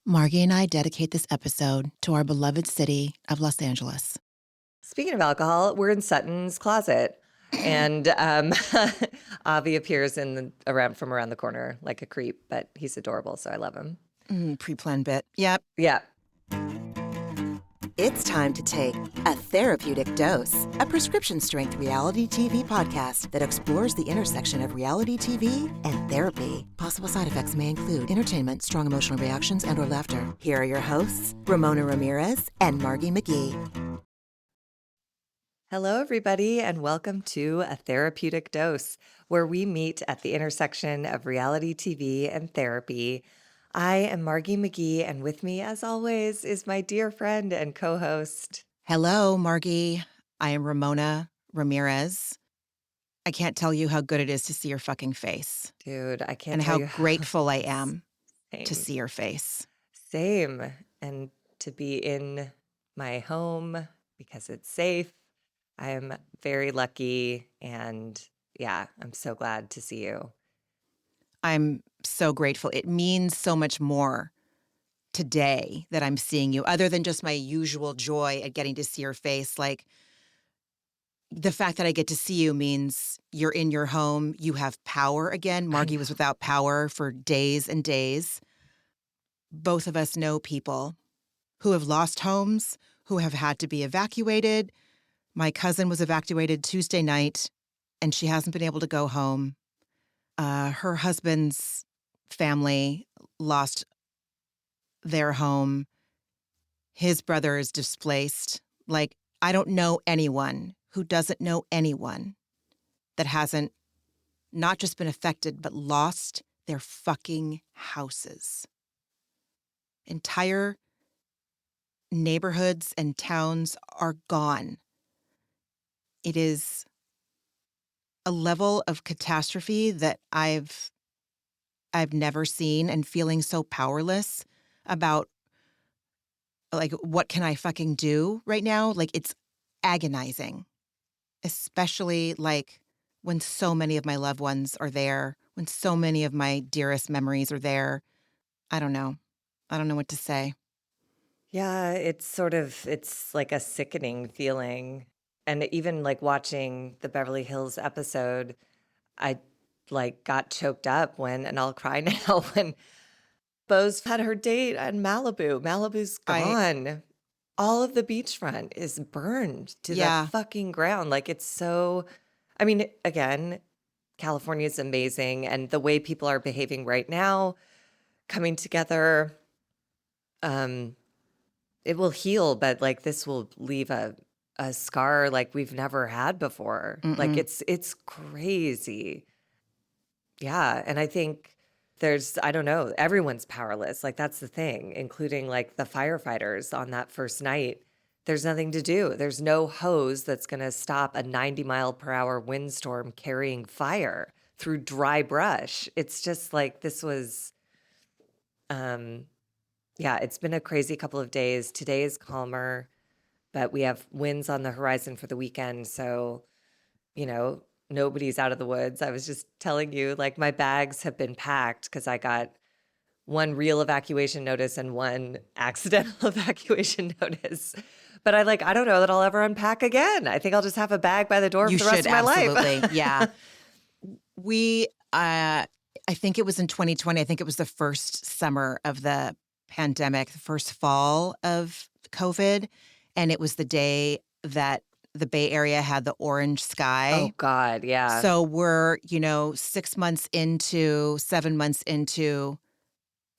Margie and I dedicate this episode to our beloved city of Los Angeles. Speaking of alcohol, we're in Sutton's closet, and Avi appears from around the corner like a creep, but he's adorable, so I love him. Pre-planned bit. Yep. Yeah. It's time to take A Therapeutic Dose, a prescription-strength reality TV podcast that explores the intersection of reality TV and therapy. Possible side effects may include entertainment, strong emotional reactions, and/or laughter. Here are your hosts, Ramona Ramirez and Margie McGee. Hello, everybody, and welcome to A Therapeutic Dose, where we meet at the intersection of reality TV and therapy. I am Margie McGee, and with me, as always, is my dear friend and co-host. Hello, Margie. I am Ramona Ramirez. I can't tell you how good it is to see your fucking face. Dude, I can't and tell how you grateful I am Same. to see your face. Same. And to be in my home because it's safe. I am very lucky, and yeah, I'm so glad to see you. I'm so grateful. It means so much more today that I'm seeing you, other than just my usual joy at getting to see your face. Like, the fact that I get to see you means you're in your home. You have power again. Margie was without power for days and days. Both of us know people who have lost homes, who have had to be evacuated. My cousin was evacuated Tuesday night, and she hasn't been able to go home. Her husband's family lost their home. His brother is displaced. Like, I don't know anyone who doesn't know anyone that hasn't not just been affected, but lost their fucking houses. Entire neighborhoods and towns are gone. It is a level of catastrophe that I've never seen, and feeling so powerless about, like, what can I fucking do right now? Like, it's agonizing, especially like when so many of my loved ones are there, when so many of my dearest memories are there. I don't know. I don't know what to say. Yeah, it's like a sickening feeling. And even like watching the Beverly Hills episode, I like got choked up and I'll cry now, when Bo's had her date in Malibu. Malibu's gone. All of the beachfront is burned to the fucking ground. Like, it's so, I mean, again, California is amazing. And the way people are behaving right now, coming together, it will heal, but like this will leave a scar like we've never had before. Like, it's crazy. Yeah. And I think I don't know, everyone's powerless. Like, that's the thing, including like the firefighters on that first night. There's nothing to do. There's no hose that's going to stop a 90-mile-per-hour windstorm carrying fire through dry brush. It's just like, this was, yeah, it's been a crazy couple of days. Today is calmer, but we have winds on the horizon for the weekend. So, nobody's out of the woods. I was just telling you, like, my bags have been packed because I got one real evacuation notice and one accidental evacuation notice. But I don't know that I'll ever unpack again. I think I'll just have a bag by the door for the rest of my life. Absolutely. Yeah. I think it was in 2020. I think it was the first summer of the pandemic, the first fall of COVID. And it was the day that the Bay Area had the orange sky. Oh, God, yeah. So we're, 7 months into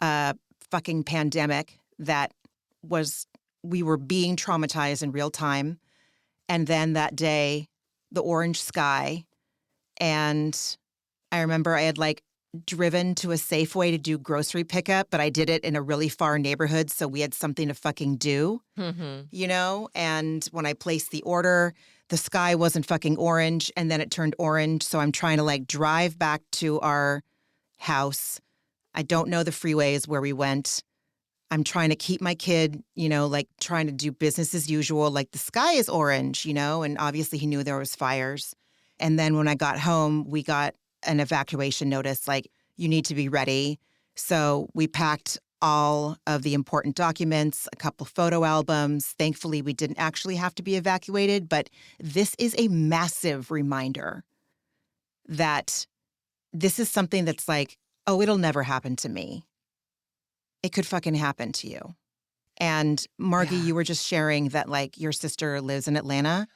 a fucking pandemic that we were being traumatized in real time. And then that day, the orange sky. And I remember I had driven to a Safeway to do grocery pickup, but I did it in a really far neighborhood, so we had something to fucking do, And when I placed the order, the sky wasn't fucking orange, and then it turned orange, so I'm trying to drive back to our house. I don't know the freeways where we went. I'm trying to keep my kid, trying to do business as usual. Like, the sky is orange, and obviously he knew there was fires. And then when I got home, we got an evacuation notice, you need to be ready. So we packed all of the important documents, a couple photo albums. Thankfully, we didn't actually have to be evacuated, but this is a massive reminder that this is something that's like, oh, it'll never happen to me. It could fucking happen to you. And Margie, you were just sharing that like your sister lives in Atlanta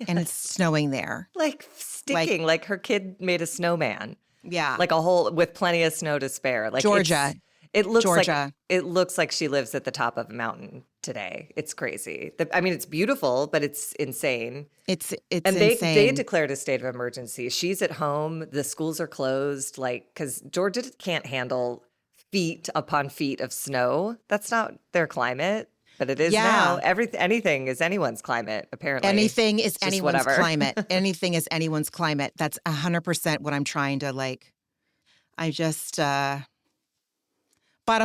and it's snowing there. Like sticking, like her kid made a snowman. Yeah. Like a whole with plenty of snow to spare. Like Georgia. It looks Georgia. like it looks like she lives at the top of a mountain today. It's crazy. I mean, it's beautiful, but it's insane. It's and insane. They declared a state of emergency. She's at home. The schools are closed. Like because Georgia can't handle feet upon feet of snow. That's not their climate. But it is now. Anything is anyone's climate, apparently. Anything is anyone's whatever. climate. Anything is anyone's climate. That's 100% what I'm trying to like. I just, bottom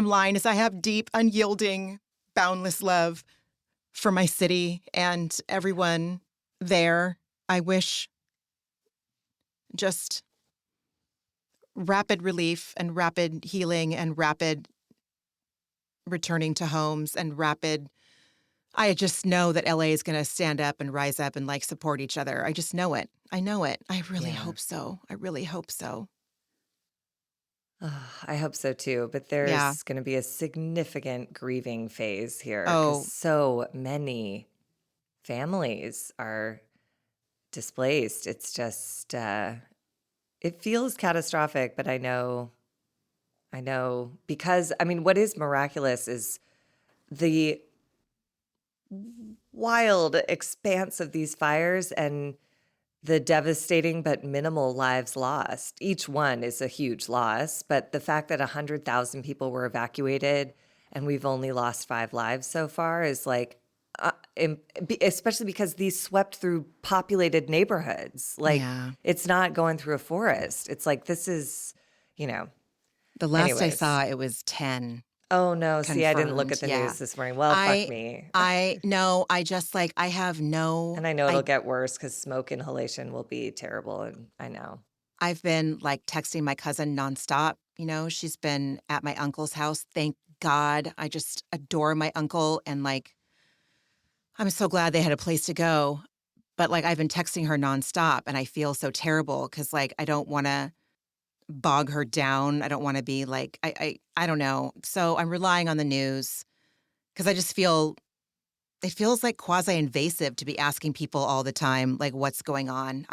line is I have deep, unyielding, boundless love for my city and everyone there. I wish just rapid relief and rapid healing and rapid returning to homes and rapid. I just know that LA is going to stand up and rise up and like support each other. I just know it. I know it. I really hope so. I really hope so. Oh, I hope so too. But there's going to be a significant grieving phase here. Oh, so many families are displaced. It's just, it feels catastrophic, but I know because, I mean, what is miraculous is the wild expanse of these fires and the devastating but minimal lives lost. Each one is a huge loss, but the fact that 100,000 people were evacuated and we've only lost 5 lives so far is like, especially because these swept through populated neighborhoods. Like, it's not going through a forest. It's like, this is, the last I anyways. saw, it was 10. Oh, no. See, I didn't look at the confirmed. news this morning. Well, fuck me. I just like, I have no. And I know it'll get worse because smoke inhalation will be terrible. And I know. I've been like texting my cousin nonstop. She's been at my uncle's house. Thank God. I just adore my uncle. And like, I'm so glad they had a place to go. But like, I've been texting her nonstop and I feel so terrible because like, I don't want to bog her down. I don't want to be like, I don't know. So I'm relying on the news because I just feel, it feels like quasi-invasive to be asking people all the time, like what's going on.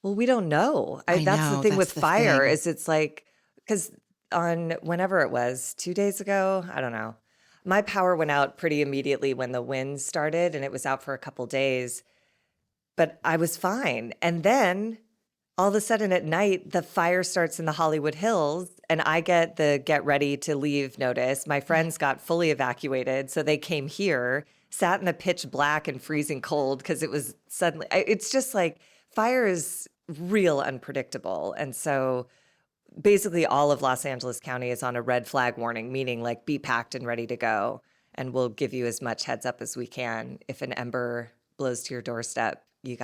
Well, we don't know. That's the thing with fire is it's like, because on whenever it was, 2 days ago, I don't know. My power went out pretty immediately when the wind started and it was out for a couple days, but I was fine. And then all of a sudden at night, the fire starts in the Hollywood Hills and I get the get ready to leave notice. My friends got fully evacuated. So they came here, sat in the pitch black and freezing cold because it was suddenly, it's just like fire is real unpredictable. And so basically all of Los Angeles County is on a red flag warning, meaning like be packed and ready to go. And we'll give you as much heads up as we can. If an ember blows to your doorstep, you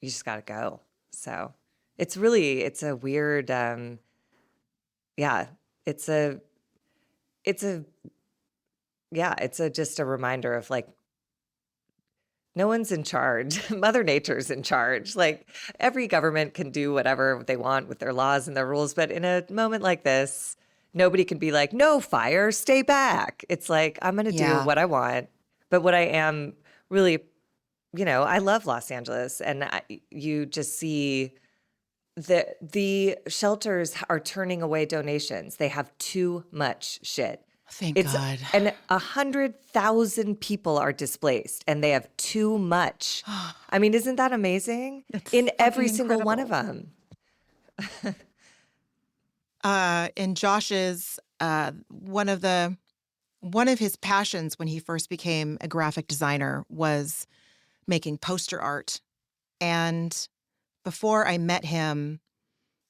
just gotta go. So it's a weird, it's just a reminder of like, no one's in charge. Mother Nature's in charge. Like every government can do whatever they want with their laws and their rules. But in a moment like this, nobody can be like, no, fire, stay back. It's like, I'm going to do what I want. But what I am really, I love Los Angeles. And you just see the shelters are turning away donations. They have too much shit. Thank God. And 100,000 people are displaced and they have too much. I mean, isn't that amazing? In every single one of them. In Josh's, one of his passions when he first became a graphic designer was making poster art. And before I met him,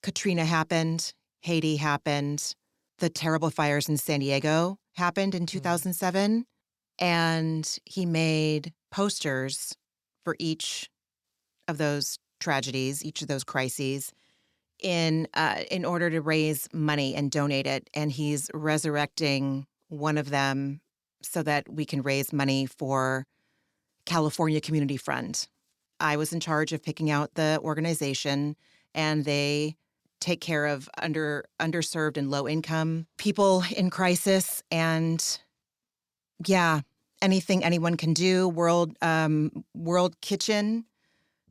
Katrina happened, Haiti happened, the terrible fires in San Diego happened in 2007. And he made posters for each of those tragedies, each of those crises. in order to raise money and donate it, and he's resurrecting one of them so that we can raise money for California Community Fund. I was in charge of picking out the organization, and they take care of underserved and low income people in crisis. And yeah, anything anyone can do. World Kitchen.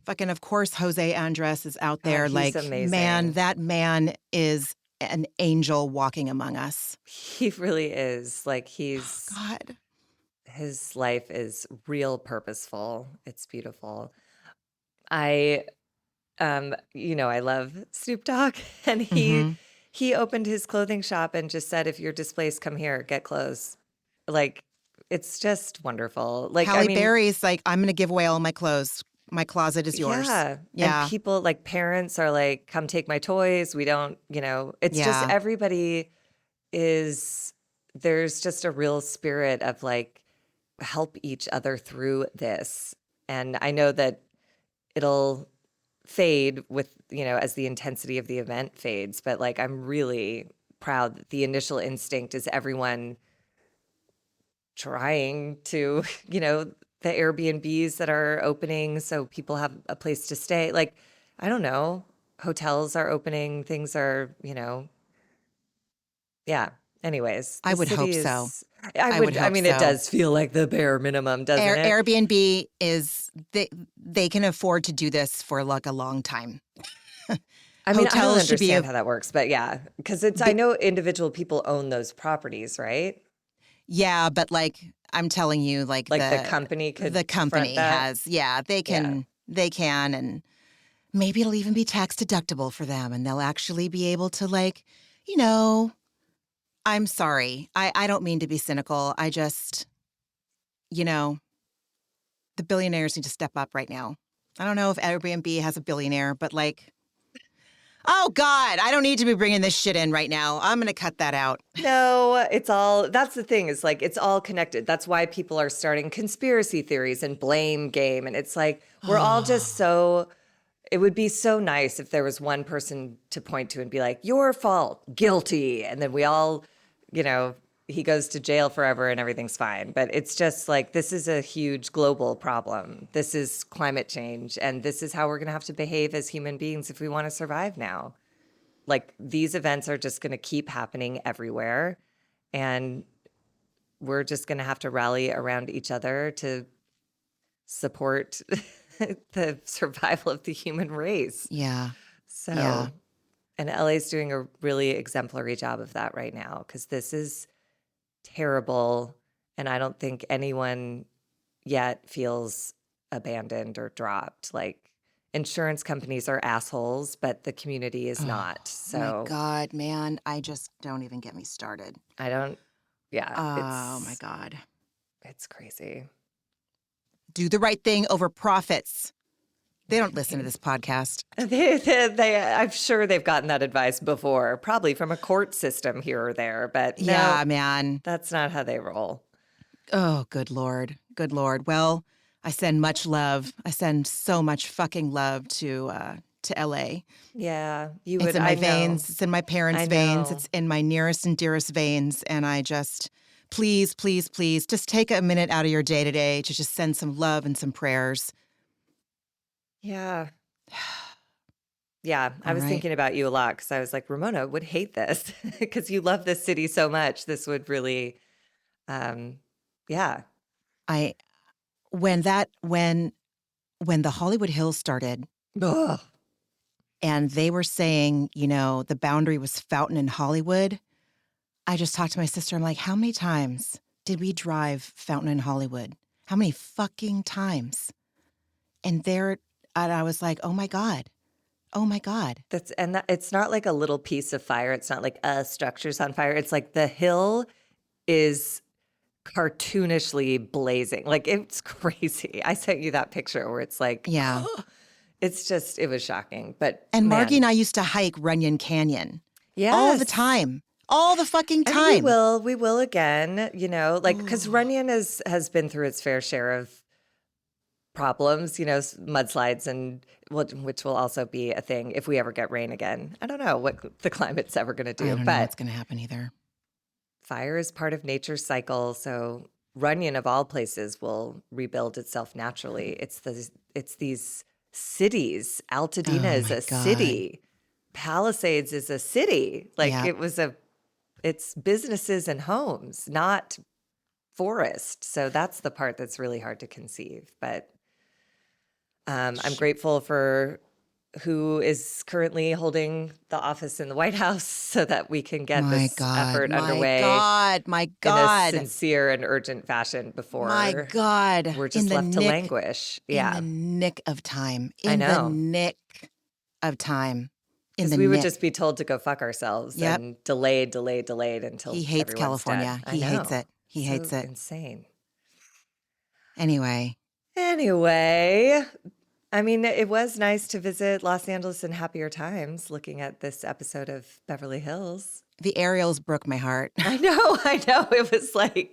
Fucking, of course, Jose Andres is out there. He's like, amazing. man, that man is an angel walking among us. He really is. Like, he's God. his life is real purposeful. It's beautiful. I love Snoop Dogg, and he opened his clothing shop and just said, if you're displaced, come here, get clothes. Like, it's just wonderful. Like, Halle Berry's like, I'm going to give away all my clothes. My closet is yours. Yeah. Yeah. And people, like, parents are like, come take my toys. We don't, it's just everybody there's just a real spirit of like, help each other through this. And I know that it'll fade with, as the intensity of the event fades. But like, I'm really proud that the initial instinct is everyone trying to, the Airbnbs that are opening so people have a place to stay. Like, I don't know, hotels are opening, things are, yeah. Anyways, I would hope so. I would hope it does feel like the bare minimum, doesn't it? Airbnb is, they can afford to do this for like a long time. I mean, I don't understand how that works, but yeah, because I know individual people own those properties, right? Yeah, but like, I'm telling you, like the company could. The company has, they can, and maybe it'll even be tax deductible for them, and they'll actually be able to, like, I'm sorry, I don't mean to be cynical. I just, the billionaires need to step up right now. I don't know if Airbnb has a billionaire, but like, oh God, I don't need to be bringing this shit in right now. I'm going to cut that out. No, that's the thing, is like, it's all connected. That's why people are starting conspiracy theories and blame game. And it's like, we're all just it would be so nice if there was one person to point to and be like, your fault, guilty. And then we all, he goes to jail forever and everything's fine. But it's just like, this is a huge global problem. This is climate change. And this is how we're going to have to behave as human beings if we want to survive now. Like, these events are just going to keep happening everywhere. And we're just going to have to rally around each other to support the survival of the human race. Yeah. So, yeah. And LA's doing a really exemplary job of that right now, because this is terrible. And I don't think anyone yet feels abandoned or dropped. Like, insurance companies are assholes, but the community is not. So, oh my God, man, I just don't even get me started. Yeah. Oh my God. It's crazy. Do the right thing over profits. They don't listen to this podcast. I'm sure they've gotten that advice before, probably from a court system here or there, but no, yeah, man, that's not how they roll. Oh, good Lord. Good Lord. Well, I send much love. I send so much fucking love to LA. Yeah, you would. It's in my veins. It's in my parents' veins. It's in my nearest and dearest veins. And I just, please, please, please, just take a minute out of your day today to just send some love and some prayers. Yeah. Yeah, I was thinking about you a lot, because I was like, Ramona would hate this because you love this city so much. This would really, yeah. When the Hollywood Hills started, Ugh. and they were saying, the boundary was Fountain and Hollywood, I just talked to my sister. I'm like, how many times did we drive Fountain and Hollywood? How many fucking times? And I was like, oh my God. Oh my God. It's not like a little piece of fire. It's not like structure's on fire. It's like the hill is cartoonishly blazing. Like, it's crazy. I sent you that picture where it's like, yeah, it was shocking. And Margie and I used to hike Runyon Canyon. Yes. All the time. All the fucking time. And we will again, because Runyon has been through its fair share of problems, mudslides which will also be a thing if we ever get rain again. I don't know what the climate's ever going to do, I don't know but what's going to happen either. fire is part of nature's cycle. So Runyon, of all places, will rebuild itself naturally. It's these cities. Altadena Oh is my a God. city. Palisades is a city. Like Yeah. it's businesses and homes, not forest. So that's the part that's really hard to conceive. But I'm grateful for who is currently holding the office in the White House so that we can get My this God. effort My underway God. My in a God. sincere and urgent fashion My before God. we're just left to languish. In Yeah, the nick of time. I In the know. nick of time. In Because the we would nick. just be told to go fuck ourselves Yep. and delayed until He hates everyone's California. dead. I He hates know. it. He So hates it. insane. Anyway, I mean, it was nice to visit Los Angeles in happier times looking at this episode of Beverly Hills. the aerials broke my heart. I know. It was like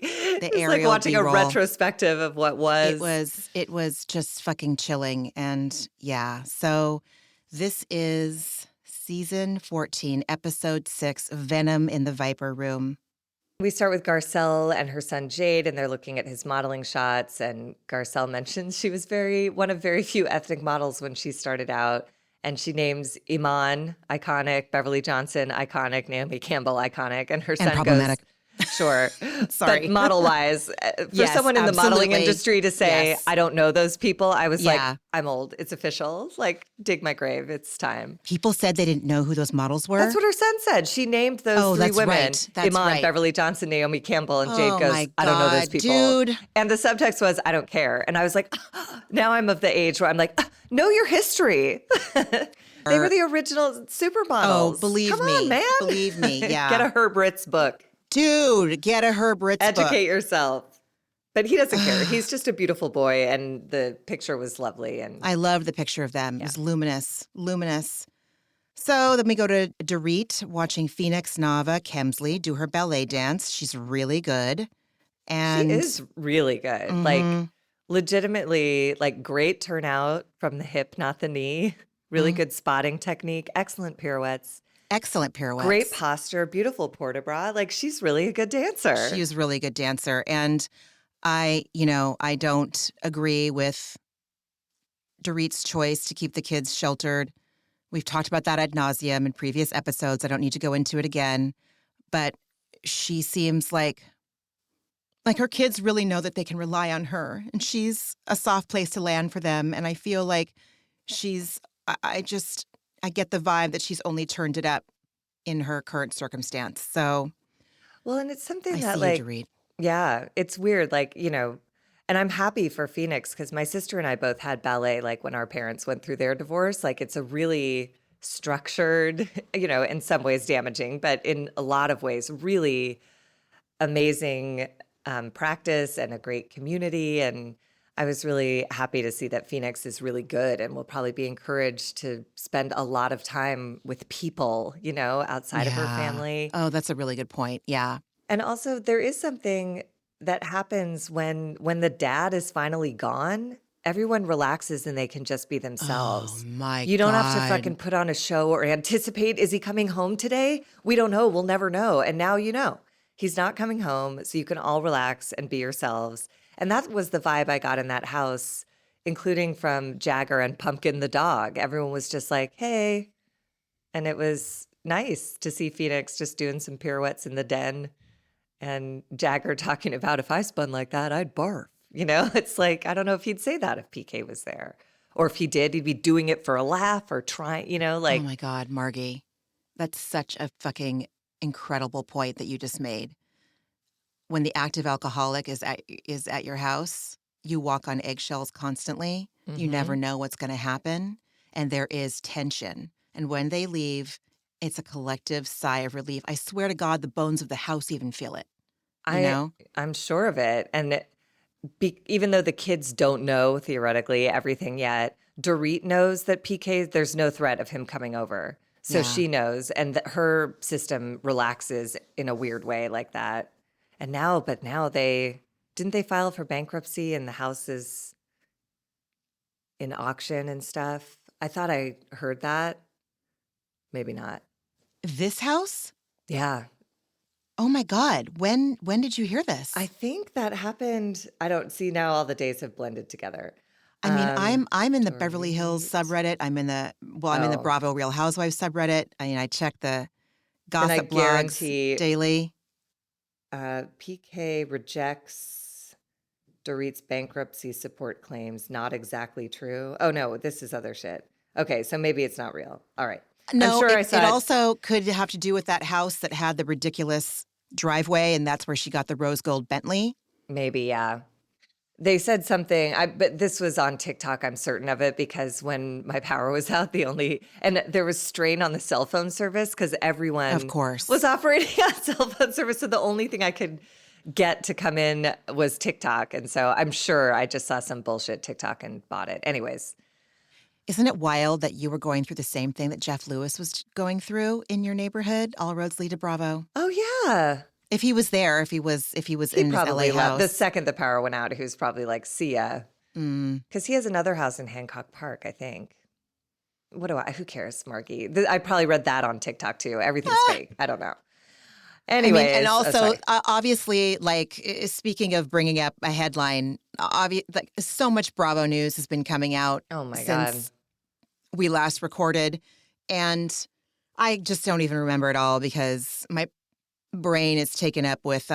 aerial watching a B-roll. retrospective of what was. It was just fucking chilling. And yeah, so this is season 14, episode 6, Venom in the Viper Room. We start with Garcelle and her son Jade, and they're looking at his modeling shots. And Garcelle mentions she was one of very few ethnic models when she started out. And she names Iman, iconic, Beverly Johnson, iconic, Naomi Campbell, iconic. And her son problematic. goes, sure. Sorry. But model-wise, for Yes, someone in the modeling absolutely. industry to say, Yes. I don't know those people, I was Yeah. like, I'm old. It's official. Like, dig my grave. It's time. People said they didn't know who those models were. That's what her son said. She named those three that's women. right. That's Iman, right. Beverly Johnson, Naomi Campbell, and Jade Oh goes, my I don't know those God, people. dude. And the subtext was, I don't care. And I was like, now I'm of the age where I'm like, know your history. They were the original supermodels. Oh, believe Come me. on, man. Believe me, yeah. Get a Herb Ritz book. Dude, get a Herb Ritz book. Educate yourself. But he doesn't care. He's just a beautiful boy, and the picture was lovely. And I loved the picture of them. It was luminous, luminous. So then we go to Dorit watching Phoenix Kemsley do her ballet dance. She's really good. And she is really good. Like, legitimately, like, great turnout from the hip, not the knee. Really good spotting technique. Excellent pirouettes. Excellent pirouettes. Great posture. Beautiful port de bras. Like, she's really a good dancer. She was a really good dancer. And I don't agree with Dorit's choice to keep the kids sheltered. We've talked about that ad nauseum in previous episodes. I don't need to go into it again. But she seems like her kids really know that they can rely on her. And she's a soft place to land for them. And I feel like I get the vibe that she's only turned it up in her current circumstance. So, well, and it's something I that, see like, you, Dorit. yeah, it's weird. Like, and I'm happy for Phoenix because my sister and I both had ballet, like, when our parents went through their divorce. Like, it's a really structured, in some ways damaging, but in a lot of ways, really amazing practice and a great community. And I was really happy to see that Phoenix is really good and will probably be encouraged to spend a lot of time with people, outside of her family. Oh, that's a really good point. Yeah. And also, there is something that happens when the dad is finally gone. Everyone relaxes and they can just be themselves. Oh, my You don't have to God. fucking put on a show or anticipate, is he coming home today? We don't know. We'll never know. And now you know. He's not coming home, so you can all relax and be yourselves. And that was the vibe I got in that house, including from Jagger and Pumpkin the dog. Everyone was just like, hey. And it was nice to see Phoenix just doing some pirouettes in the den. And Jagger talking about, if I spun like that, I'd barf. It's like, I don't know if he'd say that if PK was there. Or if he did, he'd be doing it for a laugh or trying, like. Oh my God, Margie. That's such a fucking incredible point that you just made. When the active alcoholic is at your house, you walk on eggshells constantly. You never know what's going to happen. And there is tension. And when they leave, it's a collective sigh of relief. I swear to God, the bones of the house even feel it. I'm sure of it. And even though the kids don't know, theoretically, everything yet, Dorit knows that PK, there's no threat of him coming over. So Yeah. she knows. And that her system relaxes in a weird way like that. And now didn't they file for bankruptcy and the house is in auction and stuff. I thought I heard that. Maybe not. This house? Yeah. Oh my God. When did you hear this? I think that happened. I don't see now all the days have blended together. I mean, I'm in the Beverly Hills Dorit. subreddit. I'm in the Oh, Bravo Real Housewives subreddit. I mean, I check the then I gossip blogs guarantee daily. PK rejects Dorit's bankruptcy support claims. Not exactly true. Oh, no, this is other shit. Okay, so maybe it's not real. All right. I'm No, sure I it saw it. also could have to do with that house that had the ridiculous driveway, and that's where she got the rose gold Bentley. Maybe, yeah. They said something, but this was on TikTok, I'm certain of it, because when my power was out, and there was strain on the cell phone service because Of everyone course. was operating on cell phone service. So the only thing I could get to come in was TikTok. And so I'm sure I just saw some bullshit TikTok and bought it. Anyways, Isn't it wild that you were going through the same thing that Jeff Lewis was going through in your neighborhood? All roads lead to Bravo. oh yeah. If he was there, if he was He in his LA probably left house. the second the power went out. He was probably like, see ya. Mm. Because he has another house in Hancock Park, I think. Who cares, Marky? I probably read that on TikTok too. Everything's fake. I don't know. Anyways, I mean, and also, sorry. obviously, like, speaking of bringing up a headline, like, so much Bravo news has been coming out Oh my since God. we last recorded. And I just don't even remember it all because my brain is taken up with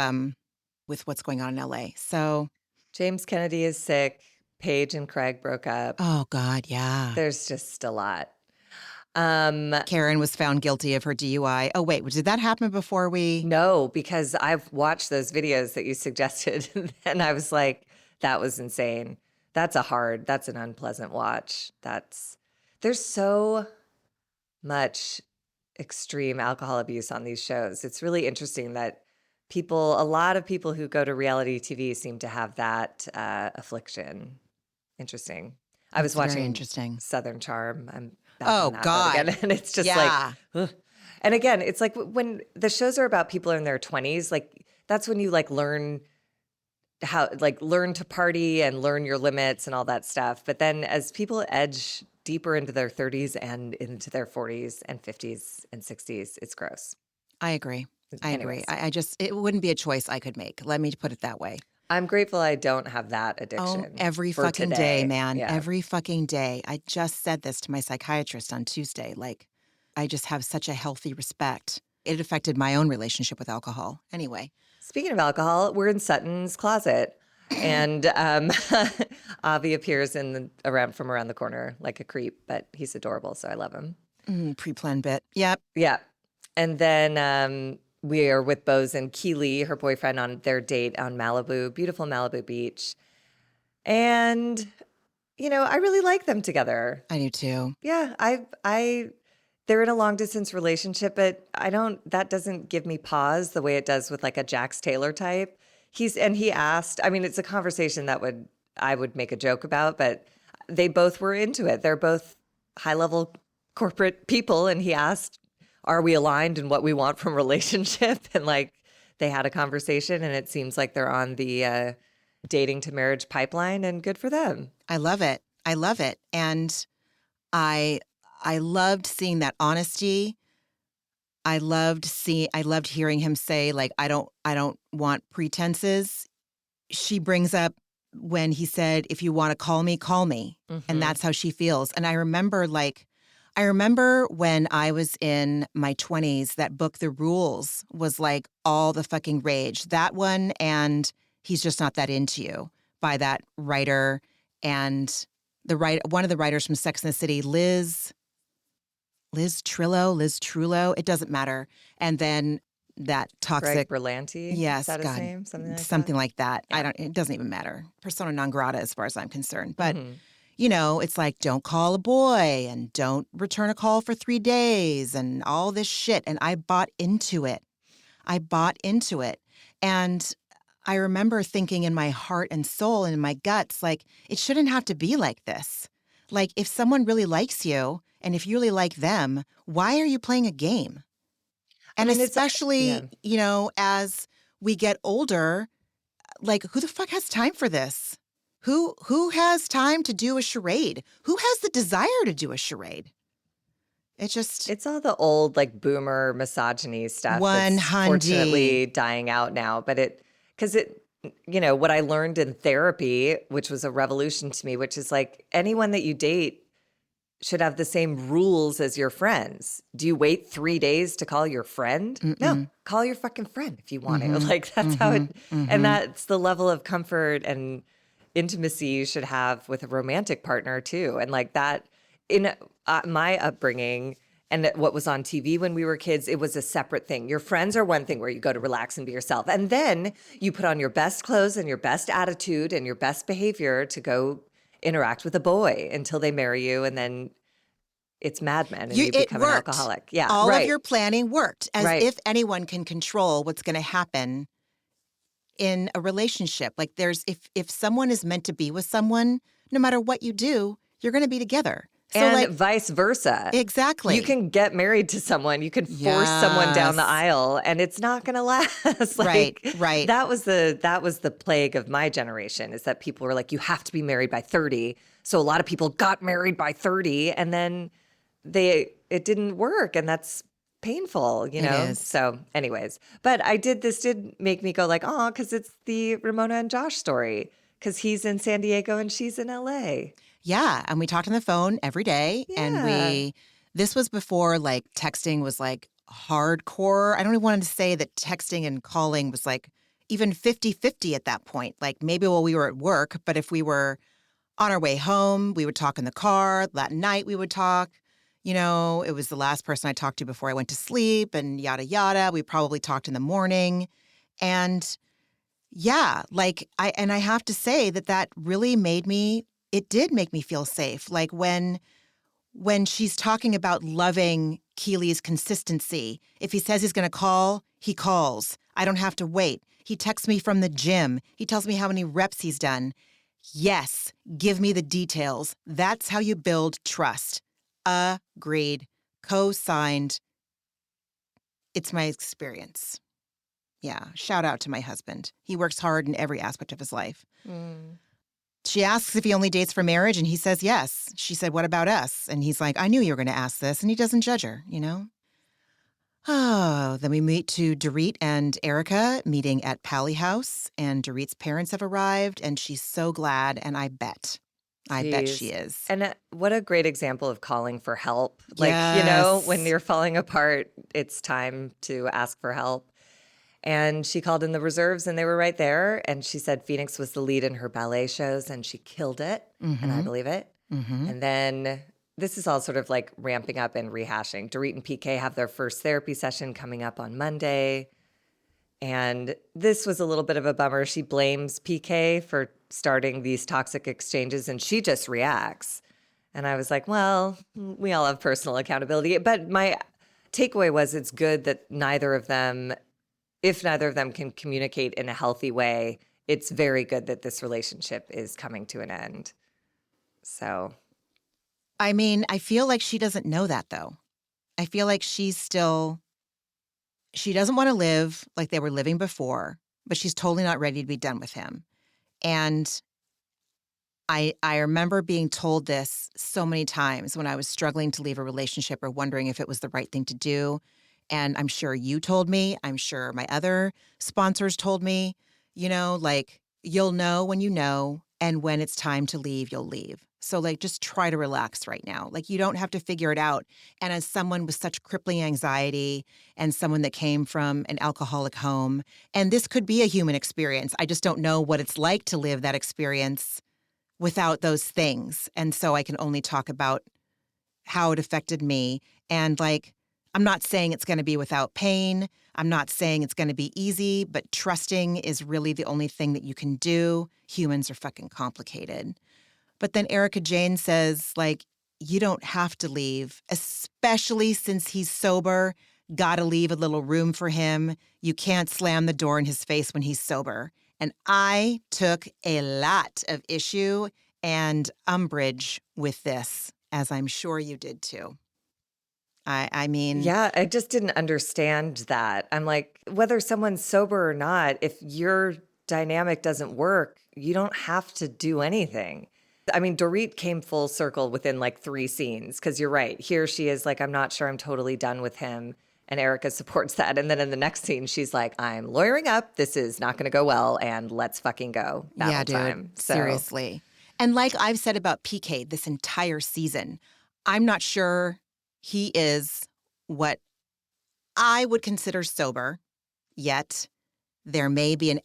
what's going on in LA. So, James Kennedy is sick. Paige and Craig broke up. oh God, yeah. There's just a lot. Karen was found guilty of her DUI. Oh, wait, did that happen before we? No, because I've watched those videos that you suggested and I was like, that was insane. That's an unpleasant watch. There's so much extreme alcohol abuse on these shows. It's really interesting that a lot of people who go to reality TV seem to have that affliction. Interesting. I was That's very watching interesting. Southern Charm. I'm back Oh, on that God. boat again. And it's just Yeah. like, ugh. And again, it's like when the shows are about people in their 20s, like that's when you like learn to party and learn your limits and all that stuff. But then as people edge deeper into their 30s and into their 40s and 50s and 60s, it's gross. I agree. I agree. Anyways. It wouldn't be a choice I could make. Let me put it that way. I'm grateful I don't have that Oh, addiction. every for fucking today. day, man. Yeah. Every fucking day. I just said this to my psychiatrist on Tuesday. Like, I just have such a healthy respect. It affected my own relationship with alcohol. Anyway. Speaking of alcohol, we're in Sutton's closet. And Avi appears from around the corner like a creep, but he's adorable, so I love him. Pre-planned bit. Yep. Yeah. And then we are with Bose and Keely, her boyfriend, on their date on Malibu, beautiful Malibu beach. And, I really like them together. I do too. Yeah, they're in a long distance relationship, but that doesn't give me pause the way it does with like a Jax Taylor type. He asked, I mean, it's a conversation that I would make a joke about, but they both were into it. They're both high level corporate people. And he asked, are we aligned in what we want from a relationship? And like, they had a conversation and it seems like they're on the dating to marriage pipeline, and good for them. I love it. I love it. And I loved seeing that honesty. I loved hearing him say, like, I don't want pretenses. She brings up when he said, if you want to call me, call me. Mhm. And that's how she feels. And I remember when I was in my 20s, that book, The Rules, was like all the fucking rage. That one, and He's Just Not That Into You, by that writer and one of the writers from Sex and the City, Liz Trullo, it doesn't matter. And then that toxic, Greg Berlanti? yes, Is that God, his name? something like that. Yeah. It doesn't even matter. Persona non grata as far as I'm concerned. But Mhm. it's like, don't call a boy and don't return a call for 3 days and all this shit. And I bought into it. And I remember thinking in my heart and soul and in my guts, like, it shouldn't have to be like this. Like, if someone really likes you and if you really like them, why are you playing a game? And especially, as we get older, like, who the fuck has time for this? Who has time to do a charade? Who has the desire to do a charade? It's all the old like boomer misogyny stuff One that's hundy. fortunately dying out now. But what I learned in therapy, which was a revolution to me, which is like anyone that you date should have the same rules as your friends. Do you wait 3 days to call your friend? No, call your fucking friend if you want to. Like that's how it, and that's the level of comfort and intimacy you should have with a romantic partner too. And like that in my upbringing and what was on TV when we were kids, it was a separate thing. Your friends are one thing where you go to relax and be yourself. And then you put on your best clothes and your best attitude and your best behavior to go interact with a boy until they marry you, and then it's Mad Men and you become an alcoholic. Yeah, all of your planning worked, as Right. if anyone can control what's going to happen in a relationship. Like if someone is meant to be with someone, no matter what you do, you're going to be together. So and like vice versa. exactly, You can get married to someone, you can force someone down the Yes. aisle, and it's not going to last. Right, right. That was the plague of my generation, is that people were like, you have to be married by 30. So a lot of people got married by 30, and then it didn't work, and that's painful, you know? is. So anyways, but this did make me go like, oh, because it's the Ramona and Josh story, because he's in San Diego and she's in LA. Yeah, and we talked on the phone every day, and Yeah. this was before like texting was like hardcore. I don't even want to say that texting and calling was like even 50-50 at that point. Like maybe while we were at work, but if we were on our way home, we would talk in the car. That night we would talk. You know, it was the last person I talked to before I went to sleep and yada, yada. We probably talked in the morning. And yeah, like I have to say that really it did make me feel safe. Like when she's talking about loving Keely's consistency, if he says he's going to call, he calls. I don't have to wait. He texts me from the gym. He tells me how many reps he's done. Yes, give me the details. That's how you build trust. Agreed. Co-signed. It's my experience. Yeah, shout out to my husband. He works hard in every aspect of his life. She asks if he only dates for marriage, and he says yes. She said, what about us? And he's like, I knew you were going to ask this, and he doesn't judge her, you know? Oh, then we meet to Dorit and Erica meeting at Pally House, and Dorit's parents have arrived, and she's so glad, and I bet she is. And what a great example of calling for help. Like, you know, when Yes. you're falling apart, it's time to ask for help. And she called in the reserves and they were right there. And she said Phoenix was the lead in her ballet shows and she killed it. And I believe it. And then this is all sort of like ramping up and rehashing. Dorit and PK have their first therapy session coming up on Monday. And this was a little bit of a bummer. She blames PK for starting these toxic exchanges and she just reacts. And I was like, well, we all have personal accountability. But my takeaway was it's good that if neither of them can communicate in a healthy way, it's very good that this relationship is coming to an end. So, I mean, I feel like she doesn't know that, though. I feel like she doesn't want to live like they were living before, but she's totally not ready to be done with him. And I remember being told this so many times when I was struggling to leave a relationship or wondering if it was the right thing to do. And I'm sure you told me, I'm sure my other sponsors told me, you know, like you'll know when you know, and when it's time to leave, you'll leave. So like just try to relax right now. Like you don't have to figure it out. And as someone with such crippling anxiety and someone that came from an alcoholic home, and this could be a human experience. I just don't know what it's like to live that experience without those things. And so I can only talk about how it affected me. And like, I'm not saying it's going to be without pain. I'm not saying it's going to be easy, but trusting is really the only thing that you can do. Humans are fucking complicated. But then Erica Jane says, like, you don't have to leave, especially since he's sober. Gotta leave a little room for him. You can't slam the door in his face when he's sober. And I took a lot of issue and umbrage with this, as I'm sure you did too. I mean... Yeah, I just didn't understand that. I'm like, whether someone's sober or not, if you're dynamic doesn't work, you don't have to do anything. I mean, Dorit came full circle within like 3 scenes, because you're right. Here she is like, I'm not sure I'm totally done with him. And Erica supports that. And then in the next scene, she's like, I'm lawyering up. This is not going to go well. And let's fucking go. Battle time. So, seriously. And like I've said about PK this entire season, I'm not sure he is what I would consider sober yet. There may be an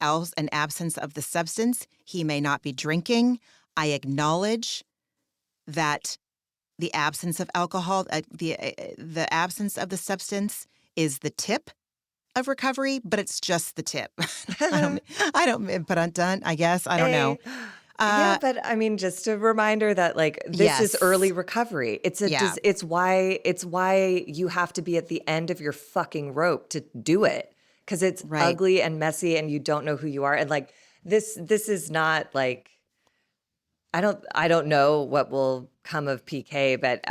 absence of the substance. He may not be drinking. I acknowledge that the absence of alcohol, the absence of the substance is the tip of recovery, but it's just the tip. I don't, but done, I guess. I don't know. Yeah, but I mean, just a reminder that like this is early recovery. It's why you have to be at the end of your fucking rope to do it, because it's ugly and messy and you don't know who you are. And like this is not like, I don't know what will come of PK, but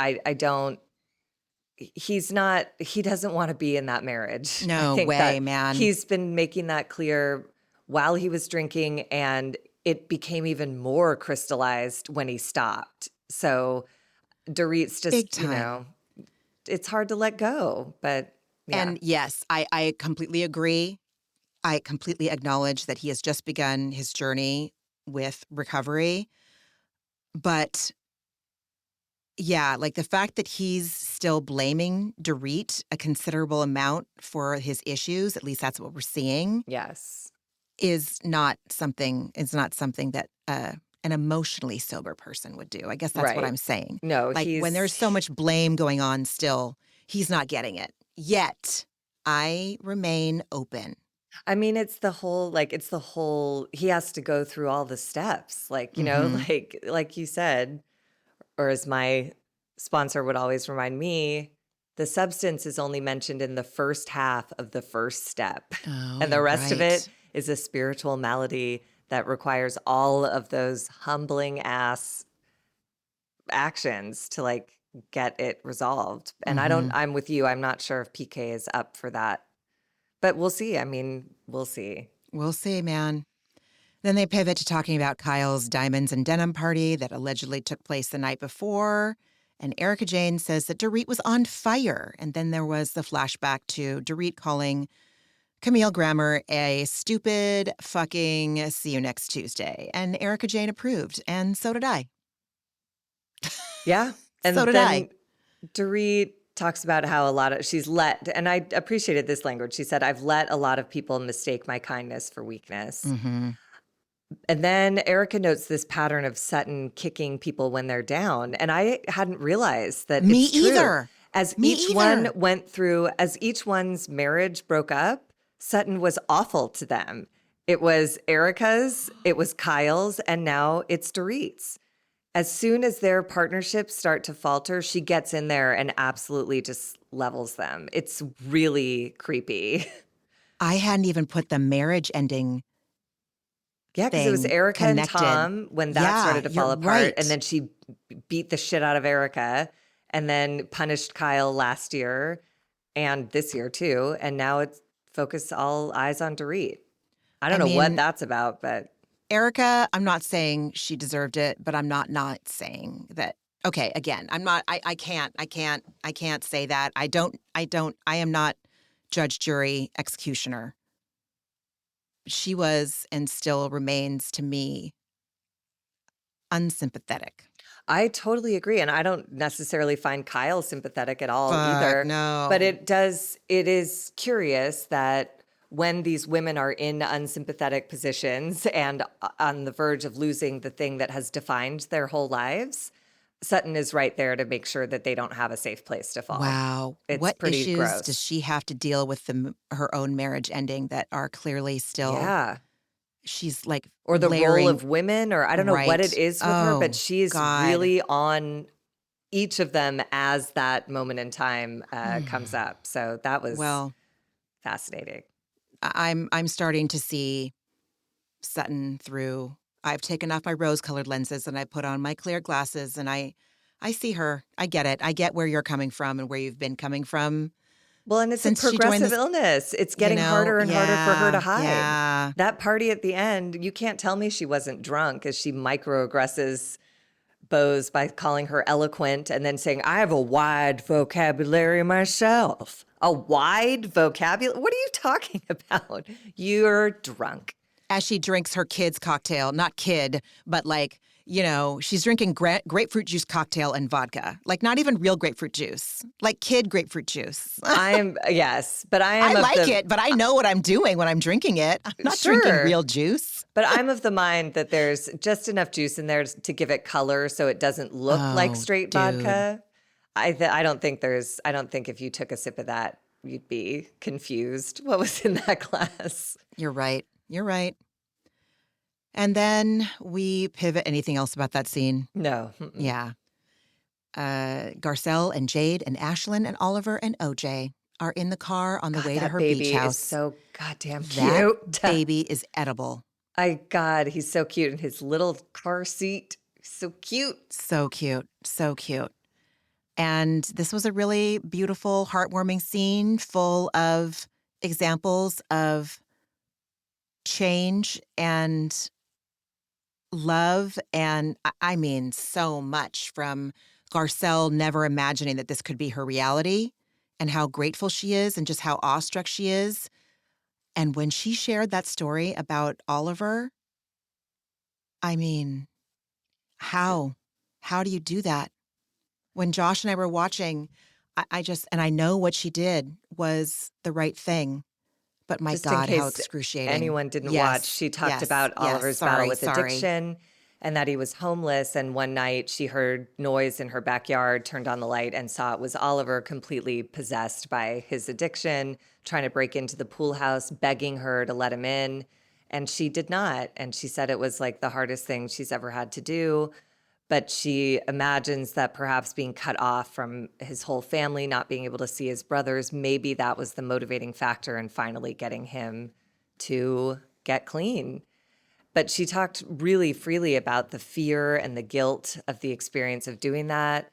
he doesn't want to be in that marriage. No way, man. He's been making that clear while he was drinking, and it became even more crystallized when he stopped. So Dorit's just, it's hard to let go, but yeah. And yes, I completely agree. I completely acknowledge that he has just begun his journey with recovery. But yeah, like the fact that he's still blaming Dorit a considerable amount for his issues, at least that's what we're seeing. Yes. Is not something that an emotionally sober person would do. I guess that's what I'm saying. No, like when there's so much blame going on still, he's not getting it. Yet, I remain open. I mean, it's the whole, he has to go through all the steps. Like, you know, like you said, or as my sponsor would always remind me, the substance is only mentioned in the first half of the first step. Oh, and the rest of it is a spiritual malady that requires all of those humbling ass actions to like get it resolved. And I'm with you. I'm not sure if PK is up for that. But we'll see. I mean, we'll see. We'll see, man. Then they pivot to talking about Kyle's diamonds and denim party that allegedly took place the night before. And Erica Jane says that Dorit was on fire. And then there was the flashback to Dorit calling Camille Grammer a stupid fucking see you next Tuesday. And Erica Jane approved. And so did I. Yeah. And so did I. Dorit talks about how she's let, and I appreciated this language. She said, I've let a lot of people mistake my kindness for weakness. Mm-hmm. And then Erica notes this pattern of Sutton kicking people when they're down. And I hadn't realized that it's true. Either. As each one's marriage broke up, Sutton was awful to them. It was Erica's, it was Kyle's, and now it's Dorit's. As soon as their partnerships start to falter, she gets in there and absolutely just levels them. It's really creepy. I hadn't even put the marriage ending. Yeah, because it was Erica connected. And Tom when that started to fall apart. Right. And then she beat the shit out of Erica and then punished Kyle last year and this year too. And now it's focused all eyes on Dorit. I don't know what that's about, but Erica, I'm not saying she deserved it, but I'm not saying that. Okay, again, I can't say that. I am not judge, jury, executioner. She was and still remains to me unsympathetic. I totally agree. And I don't necessarily find Kyle sympathetic at all either. No. But it is curious that when these women are in unsympathetic positions and on the verge of losing the thing that has defined their whole lives, Sutton is right there to make sure that they don't have a safe place to fall. Wow. It's what pretty issues gross. does she have to deal with her own marriage ending that are clearly still... Yeah. She's like or the layering... role of women, or I don't know what it is with her, but she's really on each of them as that moment in time comes up. So that was fascinating. I'm starting to see Sutton through. I've taken off my rose-colored lenses and I put on my clear glasses and I see her. I get it. I get where you're coming from and where you've been coming from. Well, and it's a since she joined progressive this, illness. It's getting harder and harder for her to hide. Yeah. That party at the end, you can't tell me she wasn't drunk as she microaggresses Bose by calling her eloquent and then saying, I have a wide vocabulary myself. A wide vocabulary? What are you talking about? You're drunk. As she drinks her kid's cocktail, not kid, but like, she's drinking grapefruit juice cocktail and vodka. Like not even real grapefruit juice, like kid grapefruit juice. Yes, but I I am like it, but I know what I'm doing when I'm drinking it. I'm not drinking real juice. But I'm of the mind that there's just enough juice in there to give it color so it doesn't look like straight vodka. I don't think if you took a sip of that, you'd be confused what was in that glass. You're right. And then we pivot. Anything else about that scene? No. Yeah. Garcelle and Jade and Ashlyn and Oliver and OJ are in the car on the way to her beach house. Is so goddamn That cute. baby is edible. God, he's so cute in his little car seat. So cute. So cute. So cute. And this was a really beautiful, heartwarming scene full of examples of change and love. And I mean, so much from Garcelle never imagining that this could be her reality and how grateful she is and just how awestruck she is. And when she shared that story about Oliver, I mean, how do you do that? When Josh and I were watching, I know what she did was the right thing, but my Just God, in case how excruciating. anyone didn't watch, she talked about Oliver's battle with addiction and that he was homeless. And one night she heard noise in her backyard, turned on the light and saw it was Oliver completely possessed by his addiction, trying to break into the pool house, begging her to let him in. And she did not. And she said it was like the hardest thing she's ever had to do. But she imagines that perhaps being cut off from his whole family, not being able to see his brothers, maybe that was the motivating factor in finally getting him to get clean. But she talked really freely about the fear and the guilt of the experience of doing that,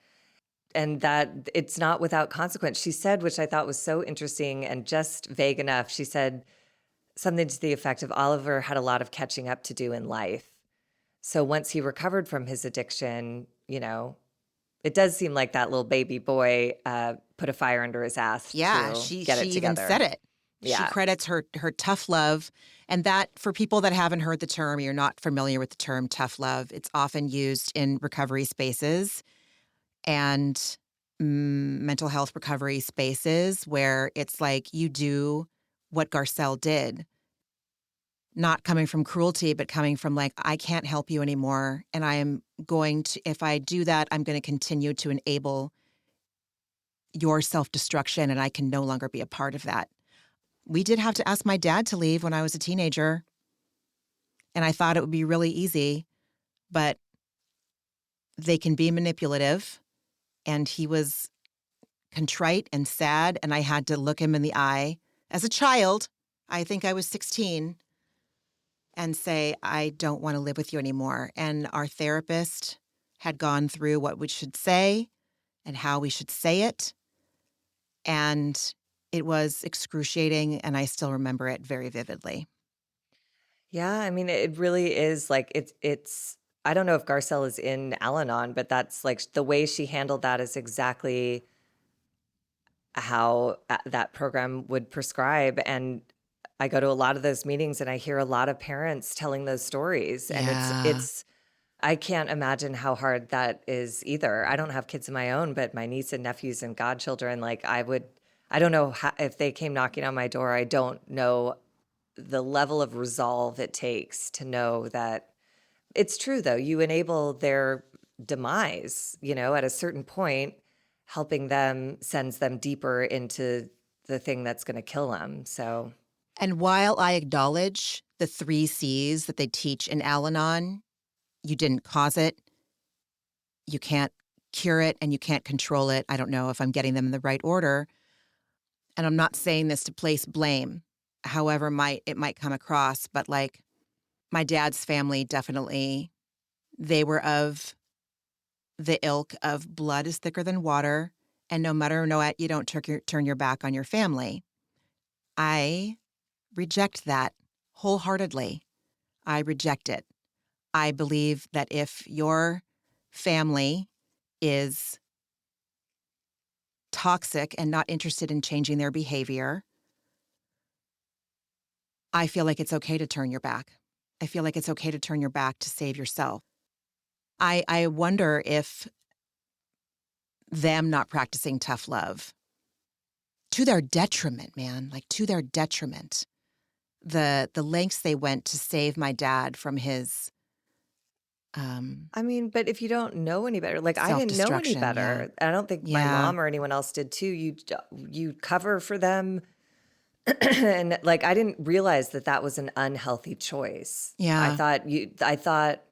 and that it's not without consequence. She said, which I thought was so interesting and just vague enough, she said something to the effect of Oliver had a lot of catching up to do in life. So once he recovered from his addiction, it does seem like that little baby boy put a fire under his ass to get it together. She even said it. Yeah. She credits her tough love. And that, for people that haven't heard the term, you're not familiar with the term tough love, it's often used in recovery spaces and mental health recovery spaces where it's like you do what Garcelle did. Not coming from cruelty, but coming from like, I can't help you anymore. And I am going to, if I do that, I'm going to continue to enable your self-destruction and I can no longer be a part of that. We did have to ask my dad to leave when I was a teenager. And I thought it would be really easy, but they can be manipulative. And he was contrite and sad. And I had to look him in the eye as a child. I think I was 16. And say, I don't want to live with you anymore. And our therapist had gone through what we should say and how we should say it. And it was excruciating, and I still remember it very vividly. Yeah, I mean, it really is like it's I don't know if Garcelle is in Al-Anon, but that's like the way she handled that is exactly how that program would prescribe. And I go to a lot of those meetings and I hear a lot of parents telling those stories. And it's I can't imagine how hard that is either. I don't have kids of my own, but my niece and nephews and godchildren, like I don't know if they came knocking on my door, I don't know the level of resolve it takes to know that it's true though. You enable their demise, at a certain point, helping them sends them deeper into the thing that's going to kill them. So. And while I acknowledge the 3 C's that they teach in Al-Anon, you didn't cause it, you can't cure it, and you can't control it. I don't know if I'm getting them in the right order. And I'm not saying this to place blame, however it might come across, but like my dad's family definitely, they were of the ilk of blood is thicker than water, And no matter what, you don't turn your back on your family. I reject that wholeheartedly. I reject it. I believe that if your family is toxic and not interested in changing their behavior, I feel like it's okay to turn your back. I feel like it's okay to turn your back to save yourself. I wonder if them not practicing tough love, to their detriment, man, like to their detriment, the lengths they went to save my dad from his I mean, but if you don't know any better, like I didn't know any self-destruction. Yeah. better. I don't think my Yeah. mom or anyone else did too. You cover for them, and like I didn't realize that that was an unhealthy choice. Yeah. I thought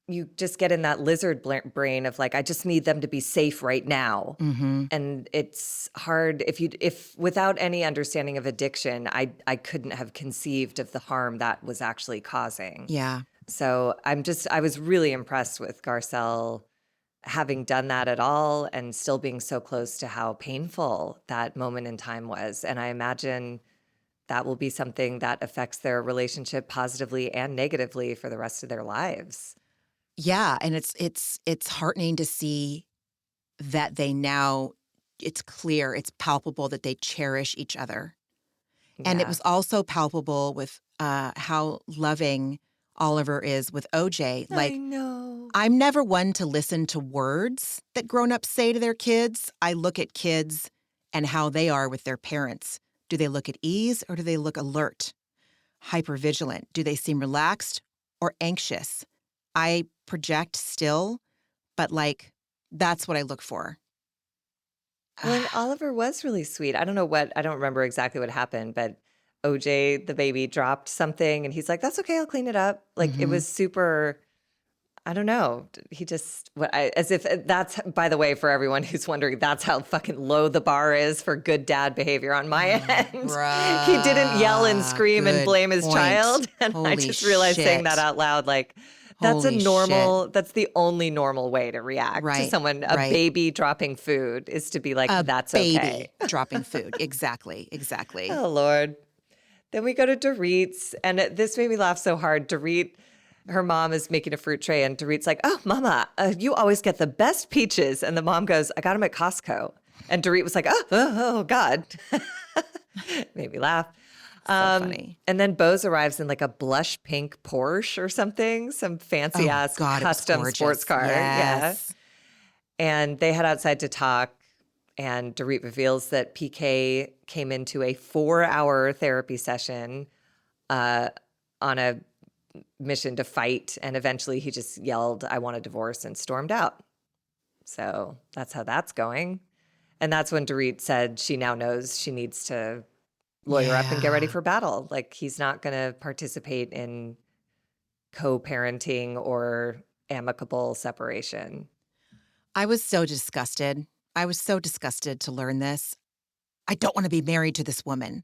you just get in that lizard brain of like I just need them to be safe right now. Mm-hmm. And it's hard if without any understanding of addiction, I couldn't have conceived of the harm that was actually causing. Yeah. So I was really impressed with Garcelle having done that at all and still being so close to how painful that moment in time was. And I imagine that will be something that affects their relationship positively and negatively for the rest of their lives. Yeah. And it's heartening to see that they now, it's clear, it's palpable that they cherish each other. And it Yeah. was also palpable with how loving Oliver is with OJ. Like, I know. I'm never one to listen to words that grown-ups say to their kids. I look at kids and how they are with their parents. Do they look at ease or do they look alert, hypervigilant? Do they seem relaxed or anxious? I project still, but like, that's what I look for. Well, and Oliver was really sweet. I don't remember exactly what happened, but OJ, the baby, dropped something and he's like, that's okay, I'll clean it up. Like it Mhm. was super, I don't know. He just, as if that's, by the way, for everyone who's wondering, that's how fucking low the bar is for good dad behavior on my end. He didn't yell and scream and Good blame his point. child. And I Holy just realized saying that shit. out loud, like, that's Holy shit. that's the only normal way to react to Right, someone, a right. baby dropping food is to be like, A that's baby okay. dropping food. Exactly. Oh, Lord. Then we go to Dorit's, and this made me laugh so hard. Dorit, her mom is making a fruit tray, and Dorit's like, oh, Mama, you always get the best peaches. And the mom goes, I got them at Costco. And Dorit was like, oh God. Made me laugh. So funny. And then Bose arrives in like a blush pink Porsche or something, some fancy ass God, it was custom sports gorgeous. car. Yeah. Yes. And they head outside to talk. And Dorit reveals that PK came into a 4-hour therapy session on a mission to fight. And eventually he just yelled, I want a divorce, and stormed out. So that's how that's going. And that's when Dorit said she now knows she needs to lawyer up and get ready Yeah. for battle. Like he's not going to participate in co-parenting or amicable separation. I was so disgusted. I was so disgusted to learn this. I don't want to be married to this woman.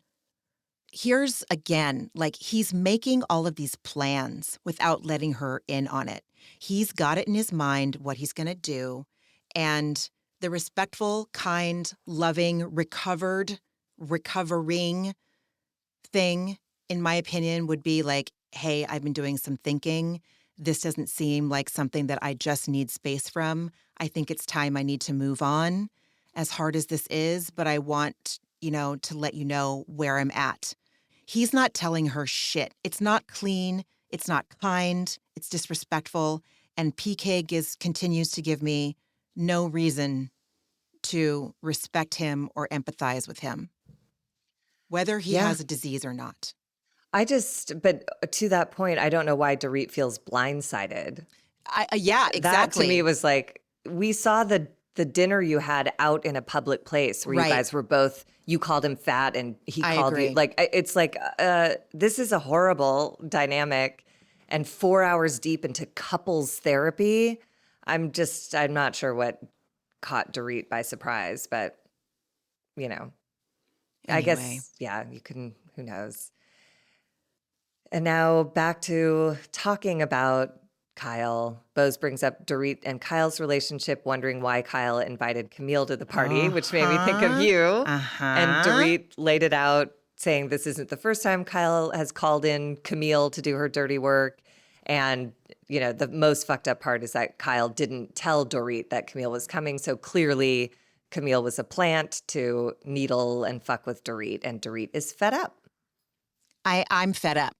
Here's again, like he's making all of these plans without letting her in on it. He's got it in his mind what he's going to do. And the respectful, kind, loving, recovering thing, in my opinion, would be like, hey, I've been doing some thinking. This doesn't seem like something that I just need space from. I think it's time I need to move on, as hard as this is, but I want, to let you know where I'm at. He's not telling her shit. It's not clean. It's not kind. It's disrespectful. And PK continues to give me no reason to respect him or empathize with him, whether he Yeah. has a disease or not. But to that point, I don't know why Dorit feels blindsided. Yeah, exactly. That to me was like, we saw the dinner you had out in a public place where Right. you guys were both, you called him fat and he I called agree. you. Like, it's like, this is a horrible dynamic. And 4 hours deep into couples therapy, I'm not sure what caught Dorit by surprise, but, I Anyway. guess, yeah, who knows. And now back to talking about Kyle. Bose brings up Dorit and Kyle's relationship, wondering why Kyle invited Camille to the party, which made me think of you. And Dorit laid it out, saying this isn't the first time Kyle has called in Camille to do her dirty work. And, you know, the most fucked up part is that Kyle didn't tell Dorit that Camille was coming. So clearly Camille was a plant to needle and fuck with Dorit. And Dorit is fed up. I'm fed up.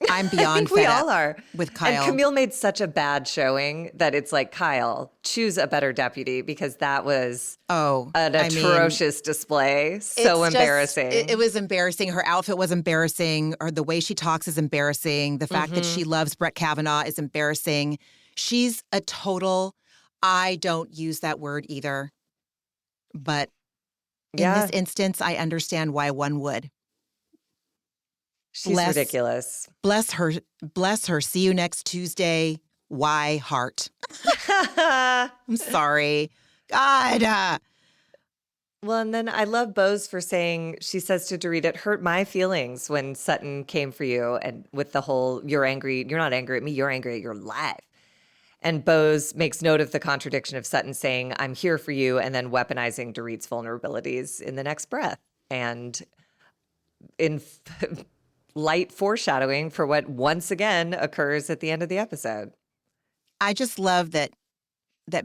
I'm beyond we fed all up are. with Kyle. And Camille made such a bad showing that it's like, Kyle, choose a better deputy, because that was an atrocious display. So embarrassing. It was embarrassing. Her outfit was embarrassing. Or the way she talks is embarrassing. The fact that she loves Brett Kavanaugh is embarrassing. She's a total, I don't use that word either. But in this instance, I understand why one would. She's ridiculous. Bless her. Bless her. See you next Tuesday. Why heart? I'm sorry. God. Well, and then I love Bose for saying, she says to Dorit, it hurt my feelings when Sutton came for you, and with the whole, you're angry. You're not angry at me. You're angry at your life. And Bose makes note of the contradiction of Sutton saying, I'm here for you, and then weaponizing Dorit's vulnerabilities in the next breath. And in light foreshadowing for what once again occurs at the end of the episode. I just love that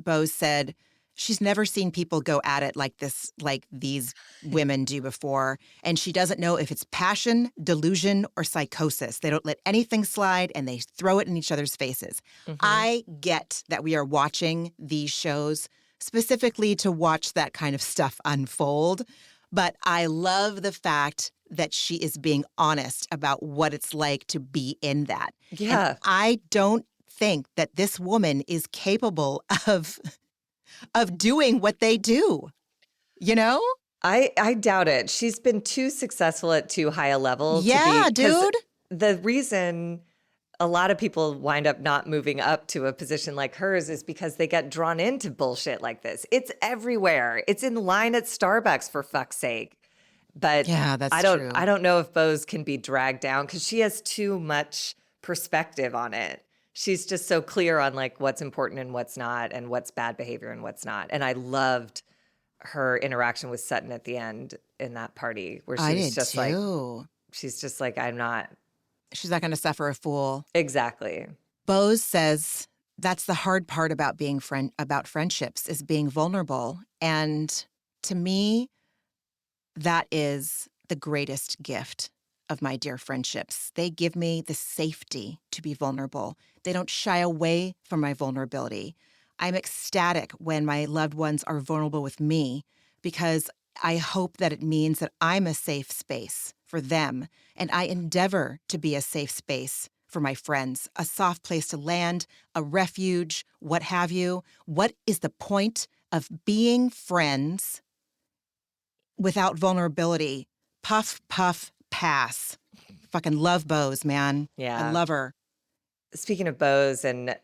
Bose said she's never seen people go at it like this, like these women do before. And she doesn't know if it's passion, delusion, or psychosis. They don't let anything slide and they throw it in each other's faces. I get that we are watching these shows specifically to watch that kind of stuff unfold. But I love the fact that she is being honest about what it's like to be in that. Yeah. And I don't think that this woman is capable of doing what they do. You know? I doubt it. She's been too successful at too high a level. Yeah, to be, 'cause dude. The reason a lot of people wind up not moving up to a position like hers is because they get drawn into bullshit like this. It's everywhere. It's in line at Starbucks, for fuck's sake. But yeah, that's true. I don't know if Bose can be dragged down because she has too much perspective on it. She's just so clear on like what's important and what's not, and what's bad behavior and what's not. And I loved her interaction with Sutton at the end in that party where she's just like, she's not going to suffer a fool. Exactly. Bose says that's the hard part about being about friendships is being vulnerable. And to me, that is the greatest gift of my dear friendships. They give me the safety to be vulnerable. They don't shy away from my vulnerability. I'm ecstatic when my loved ones are vulnerable with me because I hope that it means that I'm a safe space for them. And I endeavor to be a safe space for my friends, a soft place to land, a refuge, what have you. What is the point of being friends without vulnerability? Puff, puff, pass. Fucking love Bose, man. Yeah. I love her. Speaking of Bose and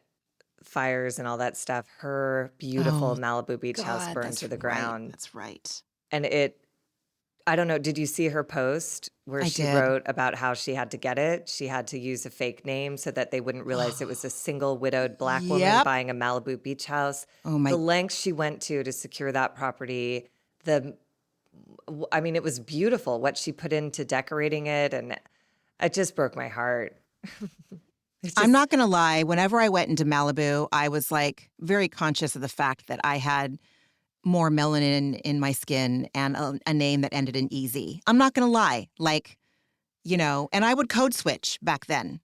fires and all that stuff, her beautiful Malibu beach house burned to the ground. That's right. And I don't know, did you see her post where she wrote about how she had to get it? She had to use a fake name so that they wouldn't realize it was a single widowed Black woman buying a Malibu beach house. The lengths she went to secure that property, it was beautiful what she put into decorating it, and it just broke my heart. I'm not going to lie. Whenever I went into Malibu, I was like very conscious of the fact that I had more melanin in my skin and a name that ended in easy. I'm not going to lie. Like, you know, and I would code switch back then.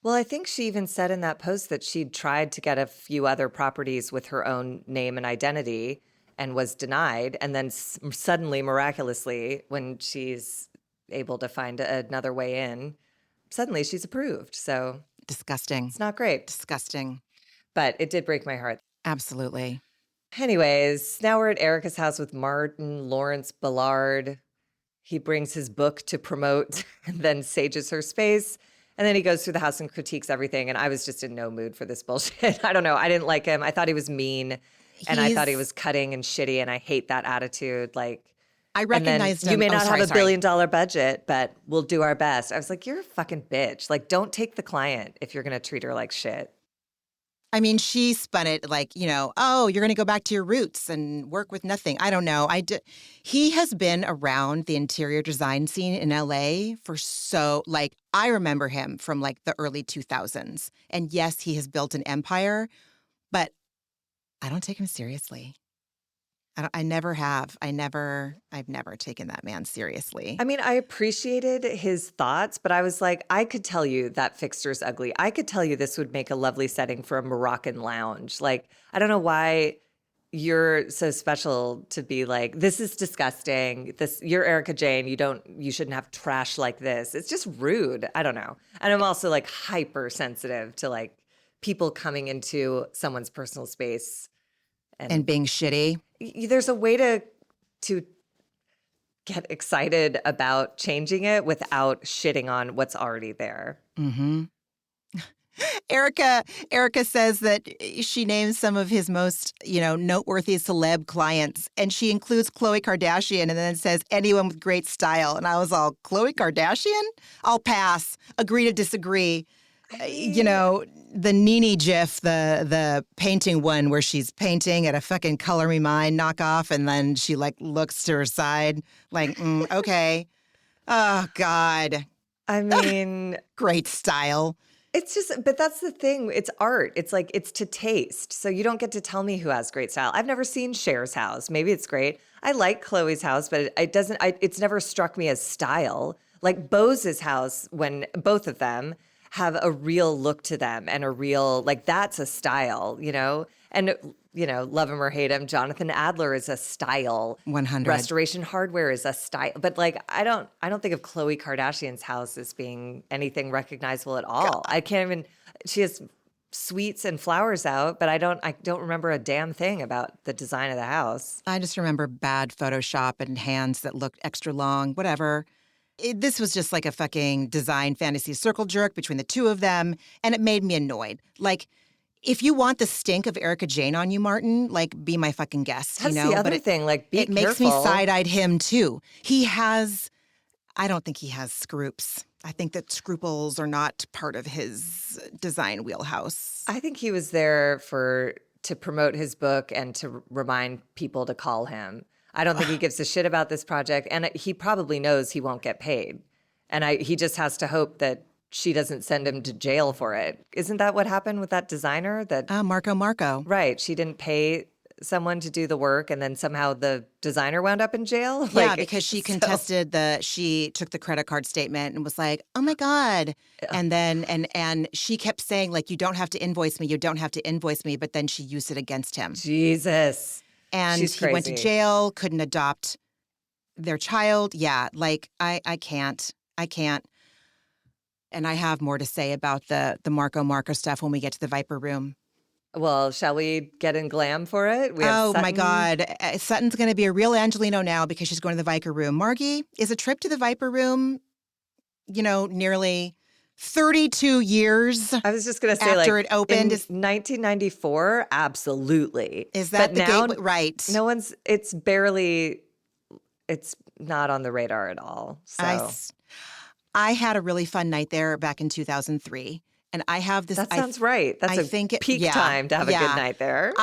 Well, I think she even said in that post that she'd tried to get a few other properties with her own name and identity and was denied. And then suddenly, miraculously, when she's able to find another way in, suddenly she's approved. So disgusting. It's not great. Disgusting. But it did break my heart. Absolutely. Anyways, now we're at Erica's house with Martyn Lawrence Bullard. He brings his book to promote and then sages her space. And then he goes through the house and critiques everything. And I was just in no mood for this bullshit. I don't know. I didn't like him. I thought he was mean. And I thought he was cutting and shitty. And I hate that attitude. Like, I recognized him. You may not have $1 billion budget, but we'll do our best. I was like, you're a fucking bitch. Like, don't take the client if you're going to treat her like shit. I mean, she spun it like, oh, you're going to go back to your roots and work with nothing. I don't know. He has been around the interior design scene in LA for I remember him from like the early 2000s. And yes, he has built an empire, but I don't take him seriously. I never have. I've never taken that man seriously. I mean, I appreciated his thoughts, but I was like, I could tell you that fixture's ugly. I could tell you this would make a lovely setting for a Moroccan lounge. Like, I don't know why you're so special to be like, this is disgusting. You're Erica Jane. You shouldn't have trash like this. It's just rude. I don't know. And I'm also like hypersensitive to like people coming into someone's personal space and being shitty. There's a way to get excited about changing it without shitting on what's already there. Mm-hmm. Erica says that she names some of his most, noteworthy celeb clients, and she includes Khloe Kardashian, and then says anyone with great style. And I was all, Khloe Kardashian? I'll pass. Agree to disagree. The Nene gif, the painting one where she's painting at a fucking Color Me Mine knockoff, and then she like looks to her side like, okay. Oh, God. I mean, great style. It's just, but that's the thing. It's art. It's like, it's to taste. So you don't get to tell me who has great style. I've never seen Cher's house. Maybe it's great. I like Chloe's house, but it's never struck me as style. Like Bose's house, when both of them have a real look to them and a real, like, that's a style, And, love him or hate him, Jonathan Adler is a style. 100. Restoration Hardware is a style. But, like, I don't think of Khloe Kardashian's house as being anything recognizable at all. God. I can't even, she has sweets and flowers out, but I don't remember a damn thing about the design of the house. I just remember bad Photoshop and hands that looked extra long, whatever. This was just like a fucking design fantasy circle jerk between the two of them, and it made me annoyed. Like, if you want the stink of Erica Jane on you, Martyn, like, be my fucking guest, That's the other thing, like, be careful. It makes me side-eyed him, too. I don't think he has scrupes. I think that scruples are not part of his design wheelhouse. I think he was there to promote his book and to remind people to call him. I don't think he gives a shit about this project, and he probably knows he won't get paid. And he just has to hope that she doesn't send him to jail for it. Isn't that what happened with that designer? Marco. Right. She didn't pay someone to do the work, and then somehow the designer wound up in jail? Yeah, because she contested she took the credit card statement and was like, oh my God. And then, and she kept saying, like, you don't have to invoice me, but then she used it against him. Jesus. And he went to jail, couldn't adopt their child. Yeah, like, I can't. And I have more to say about the Marco stuff when we get to the Viper Room. Well, shall we get in glam for it? My God. Sutton's going to be a real Angelino now because she's going to the Viper Room. Margie, is a trip to the Viper Room, nearly 32 years I was just going to say, after like, it opened. In 1994, absolutely. Is that the gateway? Right. It's not on the radar at all. So. I had a really fun night there back in 2003. And I have this. That sounds right. That's peak time to have a good night there.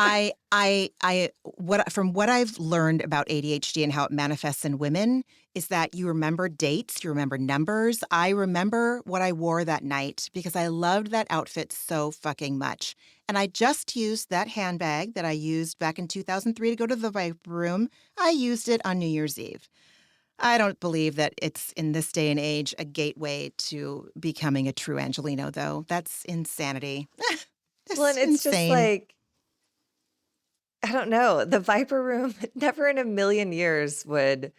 From what I've learned about ADHD and how it manifests in women is that you remember dates, you remember numbers. I remember what I wore that night because I loved that outfit so fucking much. And I just used that handbag that I used back in 2003 to go to the Viper Room. I used it on New Year's Eve. I don't believe that it's, in this day and age, a gateway to becoming a true Angelino, though. That's insanity. Well, and it's insane. Just like, I don't know. The Viper Room, never in a million years would,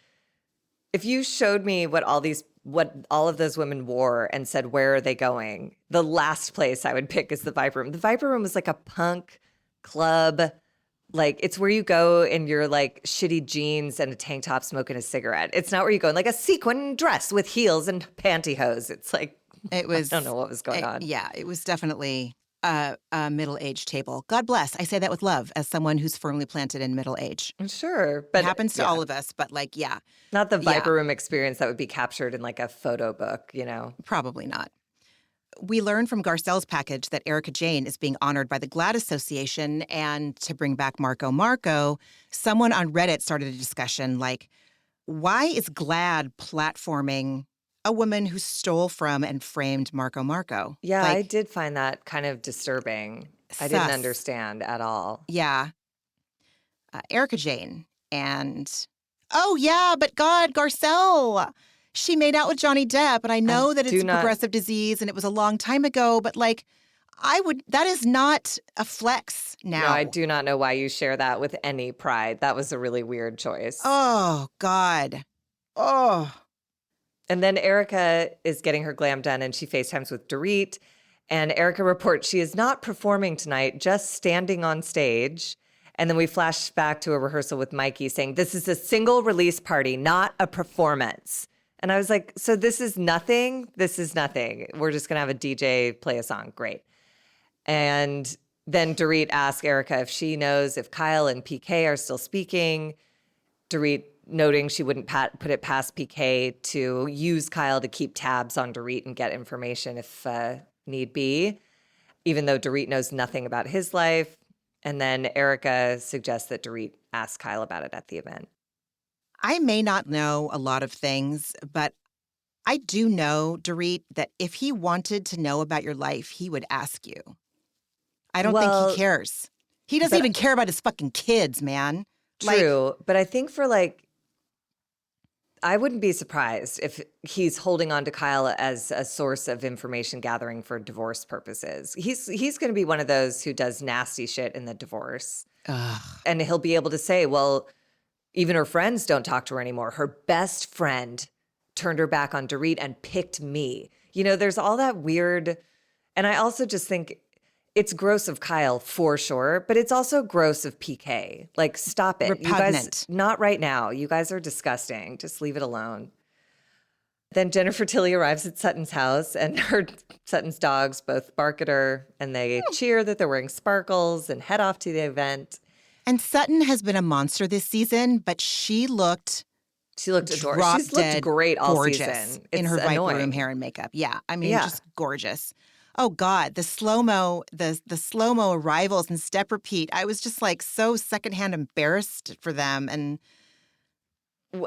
if you showed me what all of those women wore and said, where are they going? The last place I would pick is the Viper Room. The Viper Room was like a punk club. Like, it's where you go in your, like, shitty jeans and a tank top smoking a cigarette. It's not where you go in, like, a sequin dress with heels and pantyhose. It's like, I don't know what was going on. Yeah, it was definitely a middle-aged table. God bless. I say that with love as someone who's firmly planted in middle age. Sure. But it happens to all of us, but, like, yeah. Not the Viper Room experience that would be captured in, like, a photo book, Probably not. we learned from Garcelle's package that Erica Jane is being honored by the GLAAD Association. And to bring back Marco, someone on Reddit started a discussion like, why is GLAAD platforming a woman who stole from and framed Marco? Yeah, like, I did find that kind of disturbing. I didn't sus. understand at all. Yeah. Erica Jane and, oh, yeah, but God, Garcelle. She made out with Johnny Depp, and I know that it's a progressive disease and it was a long time ago, but like, that is not a flex now. No, I do not know why you share that with any pride. That was a really weird choice. Oh, God. Oh. And then Erica is getting her glam done and she FaceTimes with Dorit. And Erica reports she is not performing tonight, just standing on stage. And then we flash back to a rehearsal with Mikey saying, this is a single release party, not a performance. And I was like, so this is nothing? This is nothing. We're just going to have a DJ play a song. Great. And then Dorit asks Erica if she knows if Kyle and PK are still speaking. Dorit noting she wouldn't put it past PK to use Kyle to keep tabs on Dorit and get information if need be, even though Dorit knows nothing about his life. And then Erica suggests that Dorit ask Kyle about it at the event. I may not know a lot of things, but I do know, Dorit, that if he wanted to know about your life, he would ask you. I don't think he cares. He doesn't even care about his fucking kids, man. True, but I think I wouldn't be surprised if he's holding on to Kyle as a source of information gathering for divorce purposes. He's going to be one of those who does nasty shit in the divorce. Ugh. And he'll be able to say, well, even her friends don't talk to her anymore. Her best friend turned her back on Dorit and picked me. You know, there's all that weird. And I also just think it's gross of Kyle for sure, but it's also gross of PK. Like, stop it. Repugnant. You guys, not right now. You guys are disgusting. Just leave it alone. Then Jennifer Tilly arrives at Sutton's house and Sutton's dogs both bark at her and they cheer that they're wearing sparkles and head off to the event. And Sutton has been a monster this season, but she looked adorable. She's looked great all gorgeous season. in her annoying. Viper Room hair and makeup. Yeah, I mean, just gorgeous. Oh God, the slow-mo, the slow-mo arrivals and step repeat. I was just like so secondhand embarrassed for them. And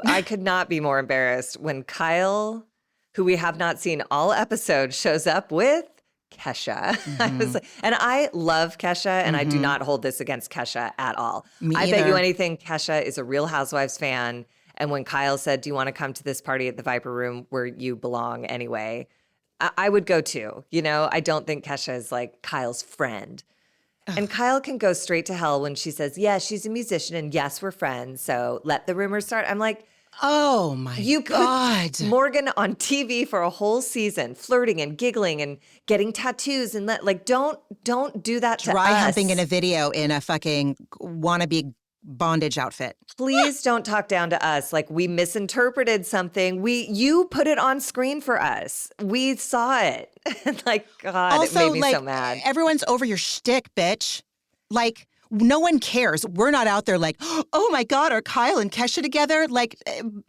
I could not be more embarrassed when Kyle, who we have not seen all episode, shows up with Kesha. Mm-hmm. I love Kesha, and I do not hold this against Kesha at all. Me I bet either. you anything, Kesha is a Real Housewives fan. And when Kyle said, do you want to come to this party at the Viper Room where you belong anyway? I would go too. You know, I don't think Kesha is like Kyle's friend. And Kyle can go straight to hell when she says, yeah, she's a musician and yes, we're friends. So let the rumors start. I'm like, oh my God. Put Morgan on TV for a whole season, flirting and giggling and getting tattoos and don't do that to us. Dry humping in a video in a fucking wannabe bondage outfit. Please don't talk down to us like we misinterpreted something. You put it on screen for us. We saw it. Like, God, Also, it made me so mad. Everyone's over your shtick, bitch. Like, no one cares. We're not out there like, oh my God, are Kyle and Kesha together? Like,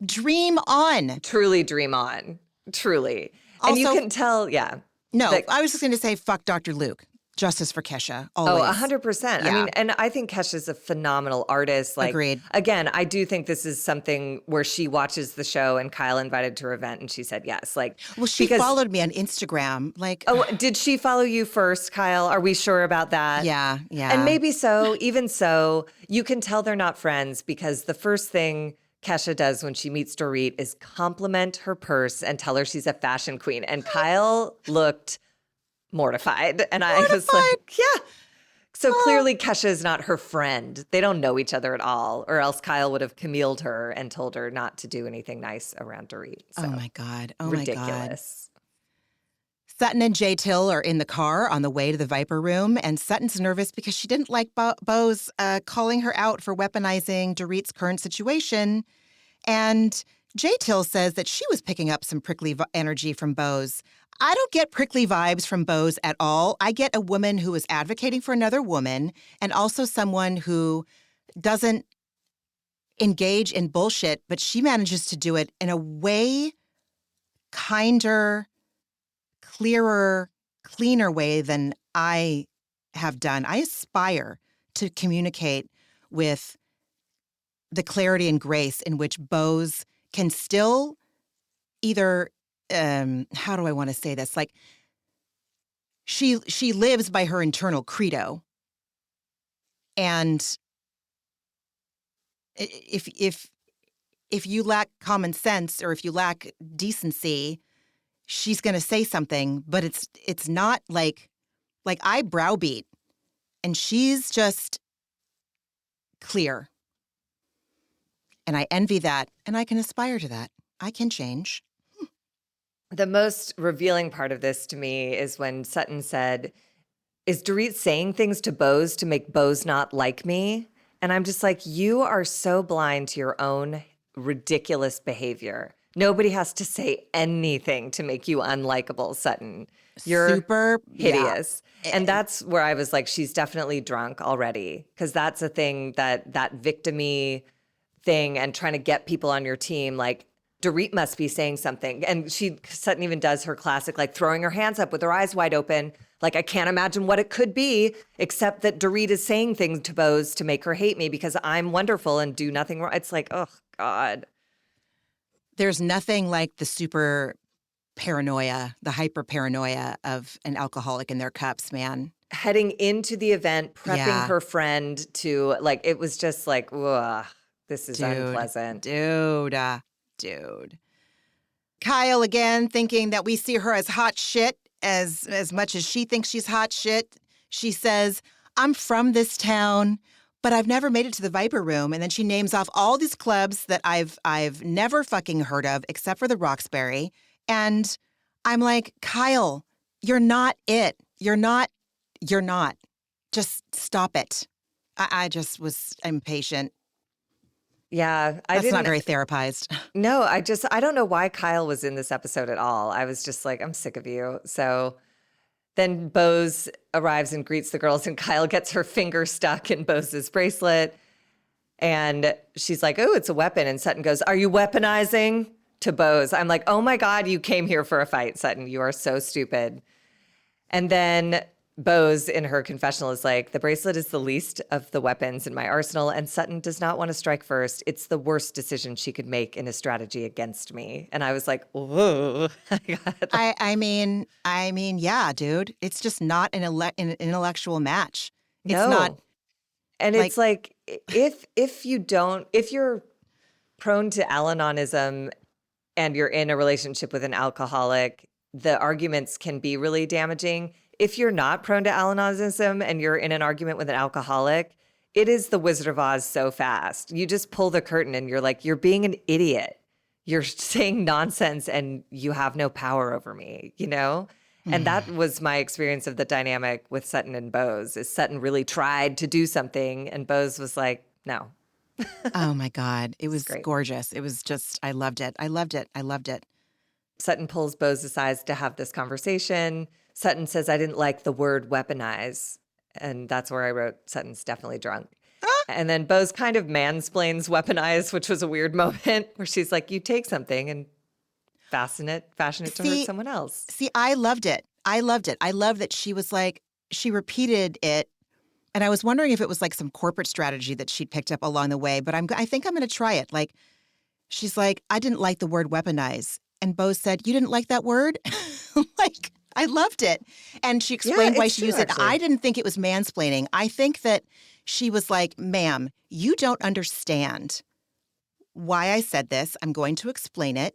dream on. Truly dream on. Truly. And you Also- can tell, yeah. No, I was just going to say, fuck Dr. Luke. Justice for Kesha, always. Oh, 100%. Yeah. I mean, and I think Kesha's a phenomenal artist. Like, Agreed. Again, I do think this is something where she watches the show and Kyle invited to her event and she said yes. Like, Well, she because- followed me on Instagram. Like, Oh, did she follow you first, Kyle? Are we sure about that? yeah. And maybe so. Even so, you can tell they're not friends because the first thing Kesha does when she meets Dorit is compliment her purse and tell her she's a fashion queen. And Kyle looked mortified. And I was like, yeah. So clearly Kesha is not her friend. They don't know each other at all, or else Kyle would have Camille'd her and told her not to do anything nice around Dorit. So, oh my God. Oh ridiculous. my God. Sutton and Jay Till are in the car on the way to the Viper Room, and Sutton's nervous because she didn't like Bose calling her out for weaponizing Dorit's current situation. And Jay Till says that she was picking up some prickly energy from Bose. I don't get prickly vibes from Bose at all. I get a woman who is advocating for another woman and also someone who doesn't engage in bullshit, but she manages to do it in a way kinder, clearer, cleaner way than I have done. I aspire to communicate with the clarity and grace in which Bose can still either, how do I want to say this? Like, she lives by her internal credo. And if you lack common sense or if you lack decency, she's going to say something, but it's not like I browbeat and she's just clear. And I envy that and I can aspire to that. I can change. The most revealing part of this to me is when Sutton said, is Dorit saying things to Bose to make Bose not like me? And I'm just like, you are so blind to your own ridiculous behavior. Nobody has to say anything to make you unlikable, Sutton. You're super hideous. Yeah. And that's where I was like, she's definitely drunk already. Because that's a thing that victim-y thing and trying to get people on your team, like, Dorit must be saying something. And Sutton even does her classic, like throwing her hands up with her eyes wide open. Like, I can't imagine what it could be, except that Dorit is saying things to Bose to make her hate me because I'm wonderful and do nothing wrong. It's like, oh, God. There's nothing like the super paranoia, the hyper paranoia of an alcoholic in their cups, man. Heading into the event, prepping her friend to, like, it was just like, ugh, this is unpleasant. Dude. Kyle again thinking that we see her as hot shit as much as she thinks she's hot shit. She says, I'm from this town, but I've never made it to the Viper Room. And then she names off all these clubs that I've never fucking heard of except for the Roxbury. And I'm like, Kyle, you're not it. You're not. Just stop it. I just was impatient. Yeah. That's not very therapized. No, I don't know why Kyle was in this episode at all. I was just like, I'm sick of you. So then Bose arrives and greets the girls and Kyle gets her finger stuck in Bose's bracelet. And she's like, oh, it's a weapon. And Sutton goes, are you weaponizing? To Bose. I'm like, oh my God, you came here for a fight, Sutton. You are so stupid. And then Bose in her confessional is like, the bracelet is the least of the weapons in my arsenal, and Sutton does not want to strike first. It's the worst decision she could make in a strategy against me. And I was like, whoa. I mean, yeah, dude. It's just not an intellectual match. It's not. And it's like, if you're prone to Al-Anonism and you're in a relationship with an alcoholic, the arguments can be really damaging. If you're not prone to Al-Anonism and you're in an argument with an alcoholic, it is the Wizard of Oz so fast. You just pull the curtain and you're like, you're being an idiot. You're saying nonsense and you have no power over me, you know? And that was my experience of the dynamic with Sutton and Bose, is Sutton really tried to do something and Bose was like, no. Oh my God. It was great. Gorgeous. It was just, I loved it. Sutton pulls Bose aside to have this conversation. Sutton says, I didn't like the word weaponize. And that's where I wrote, Sutton's definitely drunk. And then Bose kind of mansplains weaponize, which was a weird moment where she's like, you take something and fashion it to hurt someone else. See, I loved it. I love that she was like, she repeated it. And I was wondering if it was like some corporate strategy that she'd picked up along the way. But I think I'm going to try it. Like, she's like, I didn't like the word weaponize. And Bose said, you didn't like that word? Like, I loved it. And she explained why she used it. I didn't think it was mansplaining. I think that she was like, ma'am, you don't understand why I said this. I'm going to explain it.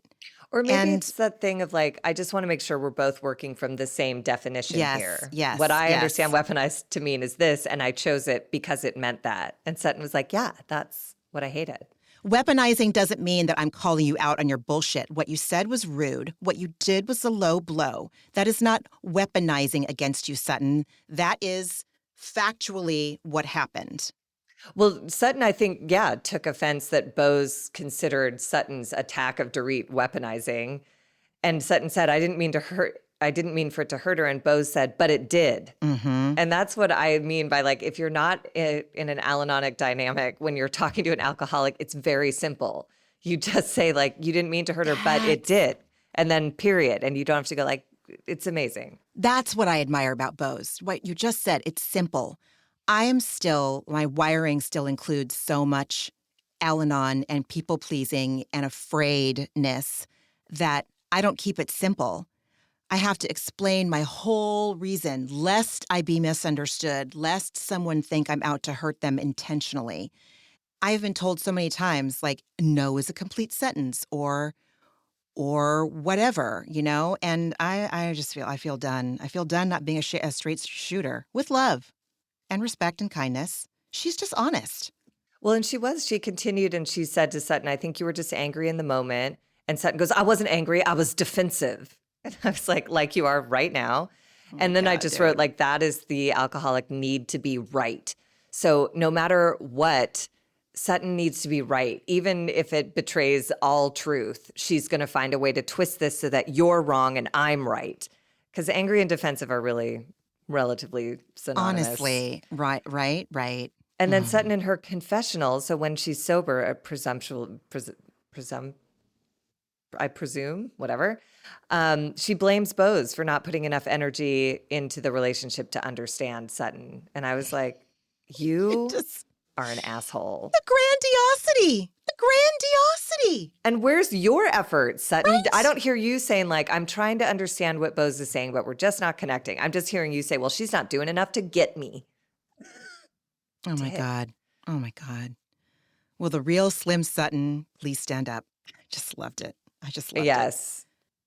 Or maybe it's that thing of like, I just want to make sure we're both working from the same definition here. Yes. What I understand weaponized to mean is this, and I chose it because it meant that. And Sutton was like, yeah, that's what I hated. Weaponizing doesn't mean that I'm calling you out on your bullshit. What you said was rude. What you did was a low blow. That is not weaponizing against you, Sutton. That is factually what happened. Well, Sutton, I think, took offense that Bose considered Sutton's attack of Dorit weaponizing. And Sutton said, I didn't mean for it to hurt her. And Bose said, but it did. Mm-hmm. And that's what I mean by, like, if you're not in an Al-Anonic dynamic, when you're talking to an alcoholic, it's very simple. You just say, like, you didn't mean to hurt her, but it did. And then period. And you don't have to go like, it's amazing. That's what I admire about Bose. What you just said, it's simple. My wiring still includes so much Al-Anon and people-pleasing and afraidness that I don't keep it simple. I have to explain my whole reason, lest I be misunderstood, lest someone think I'm out to hurt them intentionally. I've been told so many times, like, no is a complete sentence or whatever, and I feel done. I feel done not being a straight shooter with love and respect and kindness. She's just honest. Well, and she continued and she said to Sutton, I think you were just angry in the moment. And Sutton goes, I wasn't angry. I was defensive. And I was like you are right now. And then I just wrote, like, that is the alcoholic need to be right. So no matter what, Sutton needs to be right. Even if it betrays all truth, she's going to find a way to twist this so that you're wrong and I'm right. Because angry and defensive are really relatively synonymous. Honestly, right. And then Sutton in her confessional, so when she's sober, I presume, whatever, she blames Bose for not putting enough energy into the relationship to understand Sutton. And I was like, you are an asshole. The grandiosity. And where's your effort, Sutton? Right? I don't hear you saying, like, I'm trying to understand what Bose is saying, but we're just not connecting. I'm just hearing you say, well, she's not doing enough to get me. Oh, my God. Will the real Slim Sutton please stand up? I just loved it. I just loved it. Yes.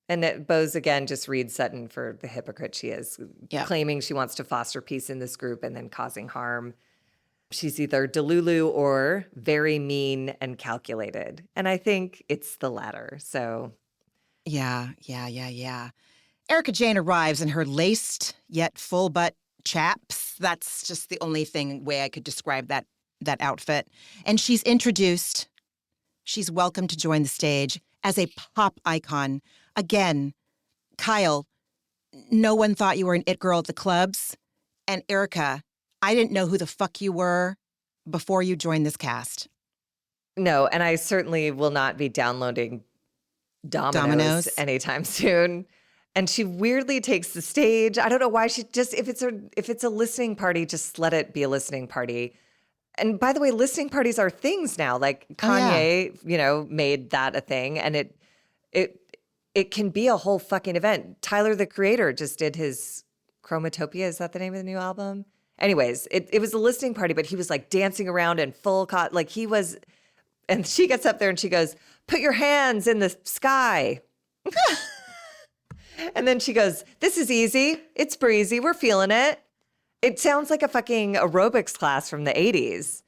And Bose, again, just reads Sutton for the hypocrite she is, claiming she wants to foster peace in this group and then causing harm. She's either delulu or very mean and calculated. And I think it's the latter. So. Yeah. Erica Jane arrives in her laced yet full butt chaps. That's just the only way I could describe that outfit. And she's introduced. She's welcome to join the stage as a pop icon. Again, Kyle, no one thought you were an it girl at the clubs. And Erica, I didn't know who the fuck you were before you joined this cast. No, and I certainly will not be downloading Dominoes anytime soon. And she weirdly takes the stage. I don't know why she just, if it's a listening party, just let it be a listening party. And by the way, listening parties are things now. Like Kanye, made that a thing, and it can be a whole fucking event. Tyler, the Creator, just did his Chromatopia. Is that the name of the new album? Anyways, it was a listening party, but he was like dancing around in full like he was. And she gets up there and she goes, "Put your hands in the sky." And then she goes, "This is easy. It's breezy. We're feeling it." It sounds like a fucking aerobics class from the 80s.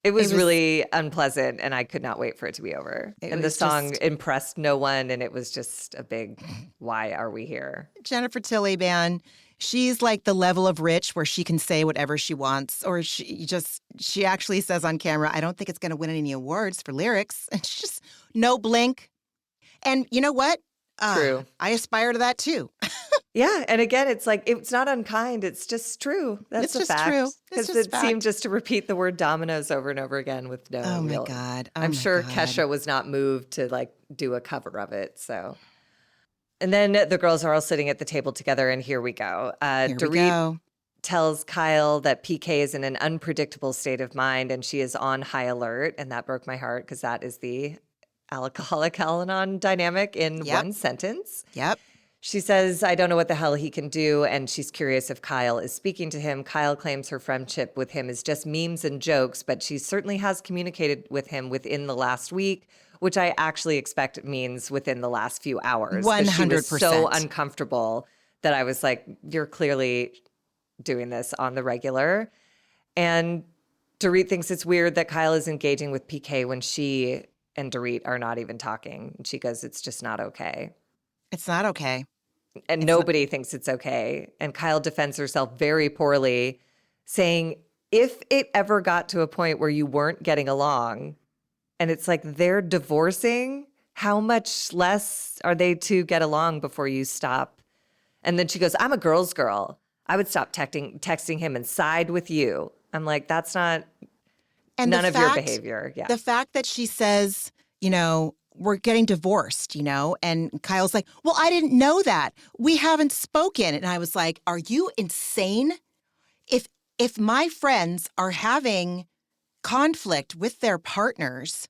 It was really unpleasant, and I could not wait for it to be over. And the song impressed no one, and it was just a big, why are we here? Jennifer Tilly, man, she's like the level of rich where she can say whatever she wants, or she actually says on camera, I don't think it's going to win any awards for lyrics. And she just, no blink. And you know what? True. I aspire to that too. Yeah. And again, it's like, it's not unkind. It's just true. That's a fact. True. Because it seemed just to repeat the word dominoes over and over again with no Oh my real. God. I'm sure Kesha was not moved to like do a cover of it. So. And then the girls are all sitting at the table together, and here we go. Dorit tells Kyle that PK is in an unpredictable state of mind and she is on high alert. And that broke my heart because that is the alcoholic Al-Anon dynamic in one sentence. Yep. She says, I don't know what the hell he can do, and she's curious if Kyle is speaking to him. Kyle claims her friendship with him is just memes and jokes, but she certainly has communicated with him within the last week, which I actually expect means within the last few hours. 100%. She was so uncomfortable that I was like, you're clearly doing this on the regular. And Dorit thinks it's weird that Kyle is engaging with PK when she and Dorit are not even talking. And she goes, it's just not okay. It's not okay. And nobody thinks it's okay. And Kyle defends herself very poorly, saying, if it ever got to a point where you weren't getting along, and it's like they're divorcing, how much less are they to get along before you stop? And then she goes, I'm a girl's girl. I would stop texting him and side with you. I'm like, that's not none of your behavior. Yeah. The fact that she says, we're getting divorced, you know? And Kyle's like, well, I didn't know that. We haven't spoken. And I was like, are you insane? If my friends are having conflict with their partners,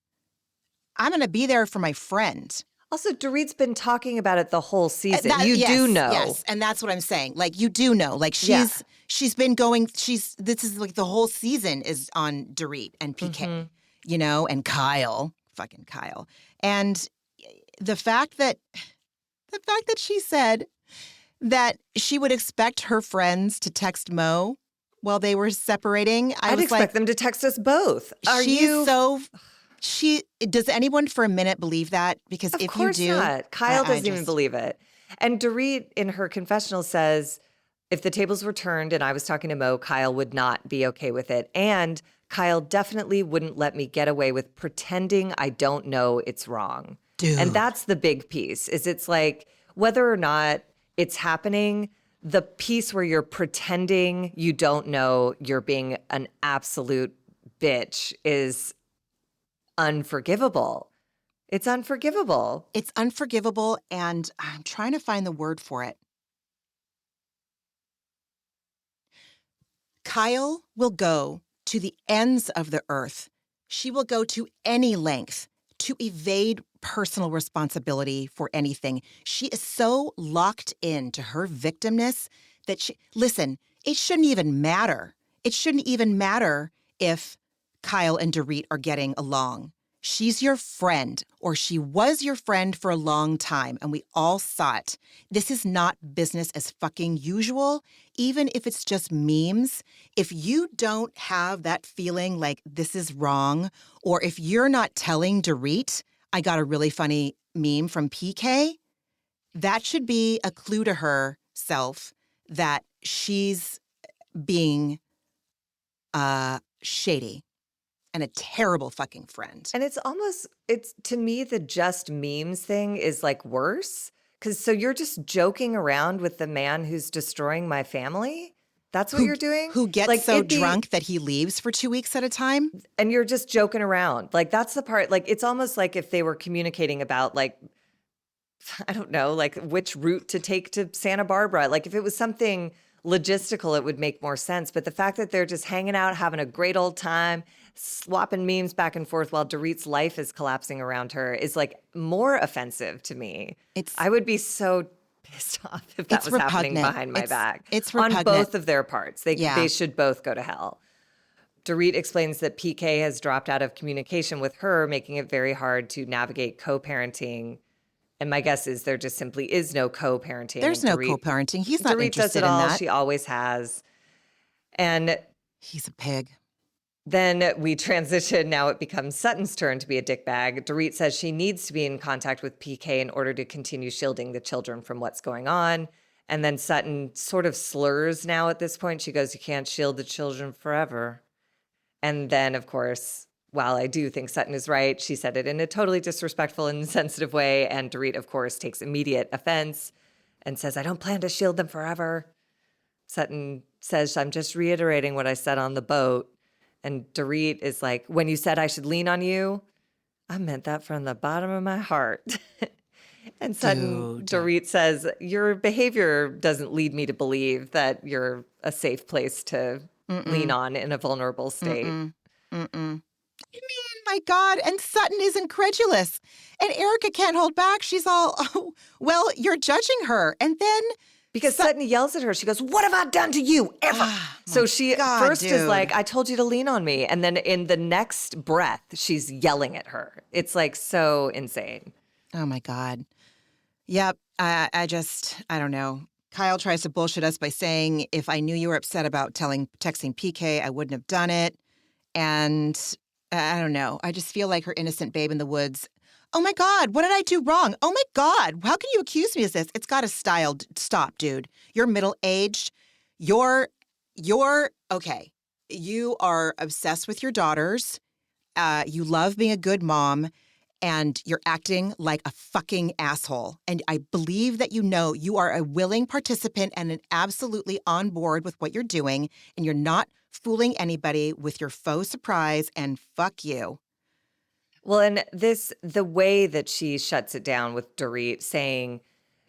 I'm going to be there for my friend. Also, Dorit's been talking about it the whole season. You do know. Yes, and that's what I'm saying. Like, you do know. Like, Yeah. she's been going, this is like the whole season is on Dorit and PK, you know, and Kyle, fucking Kyle. And the fact that she said that she would expect her friends to text Mo while they were separating, I'd expect them to text us both. Does anyone for a minute believe that? Because if you do, not. Kyle doesn't even believe it. And Dorit in her confessional says, if the tables were turned and I was talking to Mo, Kyle would not be okay with it. And Kyle definitely wouldn't let me get away with pretending I don't know it's wrong. Dude. And that's the big piece, is it's like, whether or not it's happening, the piece where you're pretending you don't know you're being an absolute bitch is unforgivable. It's unforgivable. It's unforgivable, and I'm trying to find the word for it. Kyle will go to the ends of the earth. She will go to any length to evade personal responsibility for anything. She is so locked into her victimness that listen, it shouldn't even matter. It shouldn't even matter if Kyle and Dorit are getting along. She's your friend, or she was your friend for a long time, and we all saw it. This is not business as fucking usual, even if it's just memes. If you don't have that feeling like this is wrong, or if you're not telling Dorit, I got a really funny meme from PK, that should be a clue to herself that she's being shady and a terrible fucking friend. And it's to me, the just memes thing is like worse. Because so you're just joking around with the man who's destroying my family? That's what you're doing? Who gets like, so drunk that he leaves for 2 weeks at a time? And you're just joking around. Like, that's the part. Like, it's almost like if they were communicating about, like, I don't know, like which route to take to Santa Barbara. Like, if it was something logistical, it would make more sense. But the fact that they're just hanging out, having a great old time, swapping memes back and forth while Dorit's life is collapsing around her is like more offensive to me. I would be so pissed off if that was happening behind my back. It's repugnant. On both of their parts. They should both go to hell. Dorit explains that PK has dropped out of communication with her, making it very hard to navigate co-parenting. And my guess is there just simply is no co-parenting. There's no co-parenting. He's not interested in that. She always has. And he's a pig. Then we transition. Now it becomes Sutton's turn to be a dickbag. Dorit says she needs to be in contact with PK in order to continue shielding the children from what's going on. And then Sutton sort of slurs now at this point. She goes, you can't shield the children forever. And then, of course, while I do think Sutton is right, she said it in a totally disrespectful and insensitive way. And Dorit, of course, takes immediate offense and says, I don't plan to shield them forever. Sutton says, I'm just reiterating what I said on the boat. And Dorit is like, when you said I should lean on you, I meant that from the bottom of my heart. And Sutton, Dorit says, your behavior doesn't lead me to believe that you're a safe place to lean on in a vulnerable state. I mean, my God. And Sutton is incredulous. And Erica can't hold back. She's all, oh, well, you're judging her. And then because Sutton yells at her. She goes, what have I done to you ever? So she first is like, I told you to lean on me. And then in the next breath, she's yelling at her. It's like so insane. Oh, my God. Yep. I don't know. Kyle tries to bullshit us by saying, if I knew you were upset about texting PK, I wouldn't have done it. And I don't know. I just feel like her innocent babe in the woods. Oh, my God, what did I do wrong? Oh, my God, how can you accuse me of this? It's got a style. Stop, dude. You're middle-aged. You're okay. You are obsessed with your daughters. You love being a good mom, and you're acting like a fucking asshole. And I believe that you know you are a willing participant and absolutely on board with what you're doing, and you're not fooling anybody with your faux surprise, and fuck you. Well, and the way that she shuts it down with Dorit saying,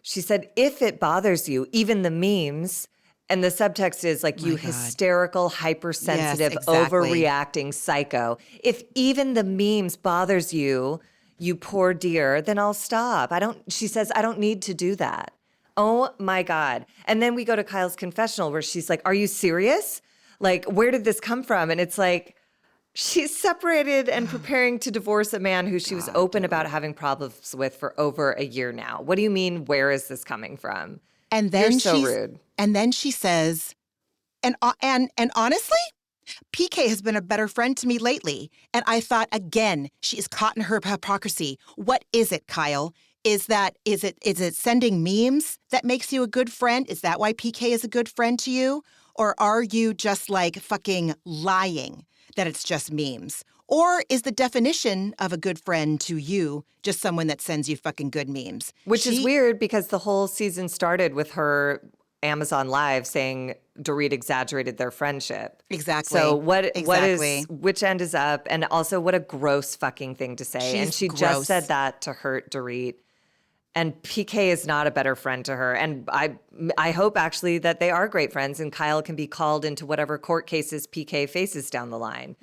she said, if it bothers you, even the memes, and the subtext is like, My you God. hysterical, hypersensitive, Yes, exactly. overreacting psycho. If even the memes bothers you, you poor dear, then I'll stop. She says, I don't need to do that. Oh my God. And then we go to Kyle's confessional where she's like, are you serious? Like, where did this come from? And it's like, she's separated and preparing to divorce a man who she was open about having problems with for over a year now. What do you mean, where is this coming from? And then You're so rude. And then she says, and honestly, PK has been a better friend to me lately. And I thought, again, she is caught in her hypocrisy. What is it, Kyle? Is it sending memes that makes you a good friend? Is that why PK is a good friend to you? Or are you just like fucking lying that it's just memes? Or is the definition of a good friend to you just someone that sends you fucking good memes? Which is weird because the whole season started with her Amazon Live saying Dorit exaggerated their friendship. Exactly. So Exactly. which end is up? And also what a gross fucking thing to say. And she Gross. just said that to hurt Dorit. And PK is not a better friend to her. And I hope actually that they are great friends and Kyle can be called into whatever court cases PK faces down the line.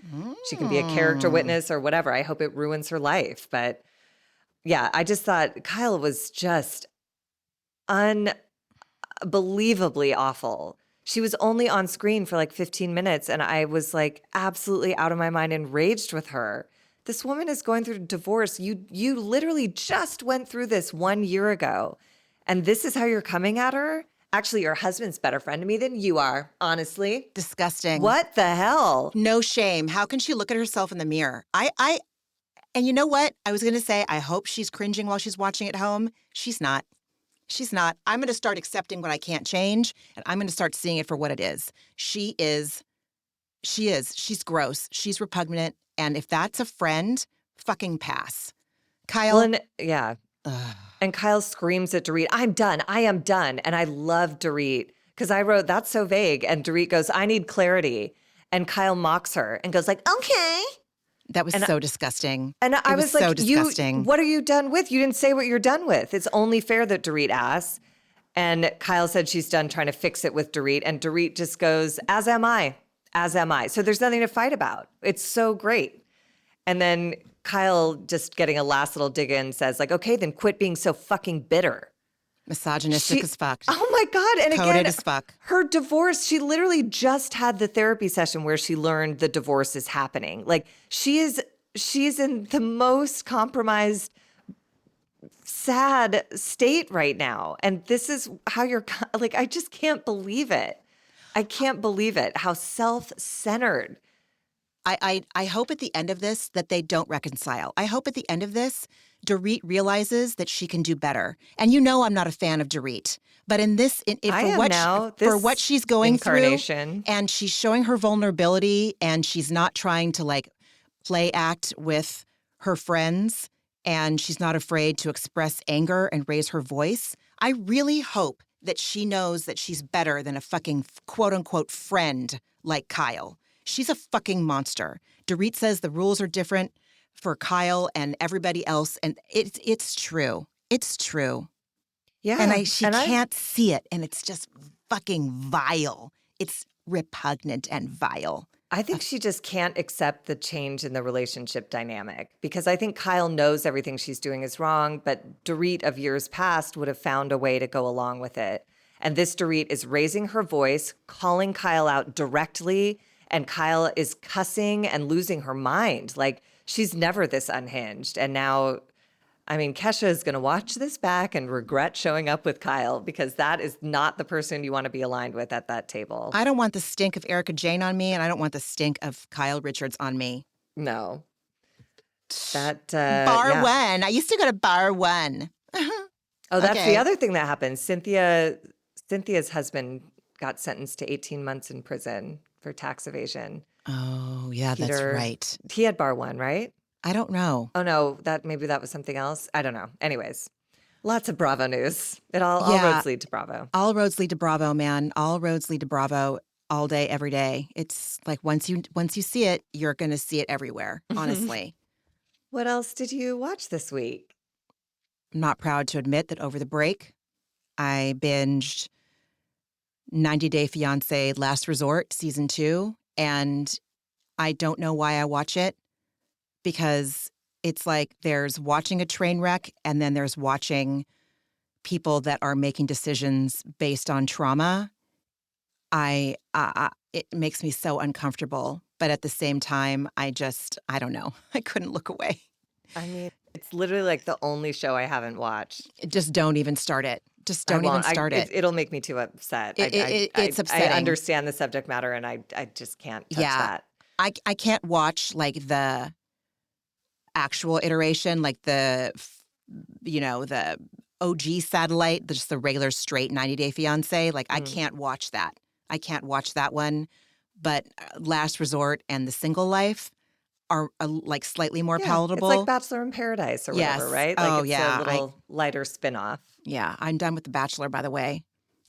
She can be a character witness or whatever. I hope it ruins her life. But yeah, I just thought Kyle was just unbelievably awful. She was only on screen for like 15 minutes and I was like absolutely out of my mind, enraged with her. This woman is going through a divorce. You literally just went through this 1 year ago. And this is how you're coming at her? Actually, your husband's better friend to me than you are, honestly. Disgusting. What the hell? No shame. How can she look at herself in the mirror? And you know what? I was going to say, I hope she's cringing while she's watching at home. She's not. She's not. I'm going to start accepting what I can't change, and I'm going to start seeing it for what it is. She is. She's gross. She's repugnant. And if that's a friend, fucking pass. Kyle. Well, and Kyle screams at Dorit, I'm done. I am done. And I love Dorit because I wrote, that's so vague. And Dorit goes, I need clarity. And Kyle mocks her and goes like, okay. That was so disgusting. And I was like, so disgusting. What are you done with? You didn't say what you're done with. It's only fair that Dorit asks. And Kyle said she's done trying to fix it with Dorit. And Dorit just goes, as am I. As am I. So there's nothing to fight about. It's so great. And then Kyle just getting a last little dig in says like, okay, then quit being so fucking bitter. Misogynistic as fuck. Oh my God. And Coded again, as fuck. Her divorce, she literally just had the therapy session where she learned the divorce is happening. Like she's in the most compromised, sad state right now. And this is how you're like, I just can't believe it. I can't believe it. How self-centered. I hope at the end of this that they don't reconcile. I hope at the end of this, Dorit realizes that she can do better. And you know I'm not a fan of Dorit. But in this, for what she's going through, and she's showing her vulnerability, and she's not trying to like play act with her friends, and she's not afraid to express anger and raise her voice, I really hope that she knows that she's better than a fucking quote-unquote friend like Kyle. She's a fucking monster. Dorit says the rules are different for Kyle and everybody else, and it's true. It's true. Yeah. And she can't see it, and it's just fucking vile. It's repugnant and vile. I think she just can't accept the change in the relationship dynamic because I think Kyle knows everything she's doing is wrong, but Dorit of years past would have found a way to go along with it. And this Dorit is raising her voice, calling Kyle out directly, and Kyle is cussing and losing her mind. Like, she's never this unhinged. And now, I mean, Kesha is going to watch this back and regret showing up with Kyle because that is not the person you want to be aligned with at that table. I don't want the stink of Erica Jane on me, and I don't want the stink of Kyle Richards on me. No. That Bar One. I used to go to Bar One. Oh, that's the other thing that happened. Cynthia's husband got sentenced to 18 months in prison for tax evasion. Oh, yeah, that's right. He had Bar One, right? I don't know. Oh, no, maybe that was something else. I don't know. Anyways, lots of Bravo news. All roads lead to Bravo. All roads lead to Bravo, man. All roads lead to Bravo all day, every day. It's like once you see it, you're going to see it everywhere, honestly. What else did you watch this week? I'm not proud to admit that over the break, I binged 90 Day Fiancé Last Resort Season 2, and I don't know why I watch it, because it's like there's watching a train wreck and then there's watching people that are making decisions based on trauma. It makes me so uncomfortable, but at the same time, I don't know. I couldn't look away. I mean, it's literally like the only show I haven't watched. Just don't even start it. Just I don't even won't. start it. It'll make me too upset. It's upsetting. I understand the subject matter, and I just can't touch that. I can't watch like the actual iteration, like the OG satellite, just the regular straight 90 Day Fiancé. Like I can't watch that. I can't watch that one. But Last Resort and The Single Life are like slightly more palatable. It's like Bachelor in Paradise or whatever, right? Like it's a little lighter spinoff. Yeah, I'm done with The Bachelor, by the way.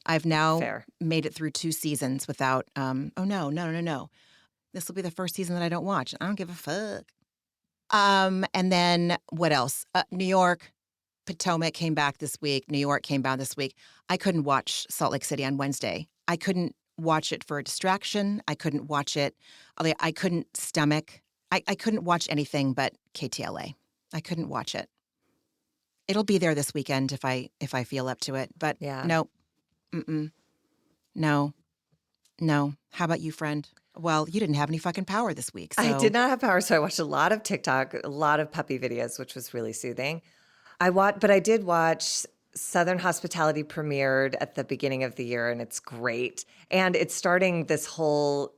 I've now Fair. made it through 2 seasons without, no. This will be the first season that I don't watch. I don't give a fuck. And then what else? New York, Potomac came back this week. New York came back this week. I couldn't watch Salt Lake City on Wednesday. I couldn't watch it for a distraction. I couldn't watch it. I couldn't stomach. I couldn't watch anything but KTLA. I couldn't watch it. It'll be there this weekend if I feel up to it. But no. No. How about you, friend? Well, you didn't have any fucking power this week. So. I did not have power, so I watched a lot of TikTok, a lot of puppy videos, which was really soothing. But I did watch Southern Hospitality premiered at the beginning of the year, and it's great. And it's starting this whole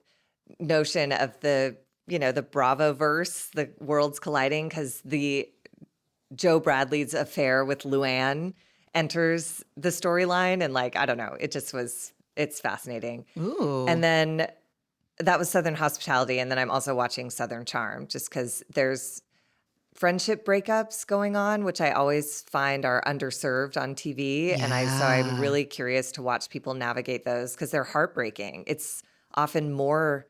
notion of the Bravo-verse, the worlds colliding, because the Joe Bradley's affair with Luann enters the storyline, and I don't know, it's fascinating. Ooh. And then that was Southern Hospitality, and then I'm also watching Southern Charm, just because there's friendship breakups going on, which I always find are underserved on TV. Yeah. And so I'm really curious to watch people navigate those because they're heartbreaking. It's often more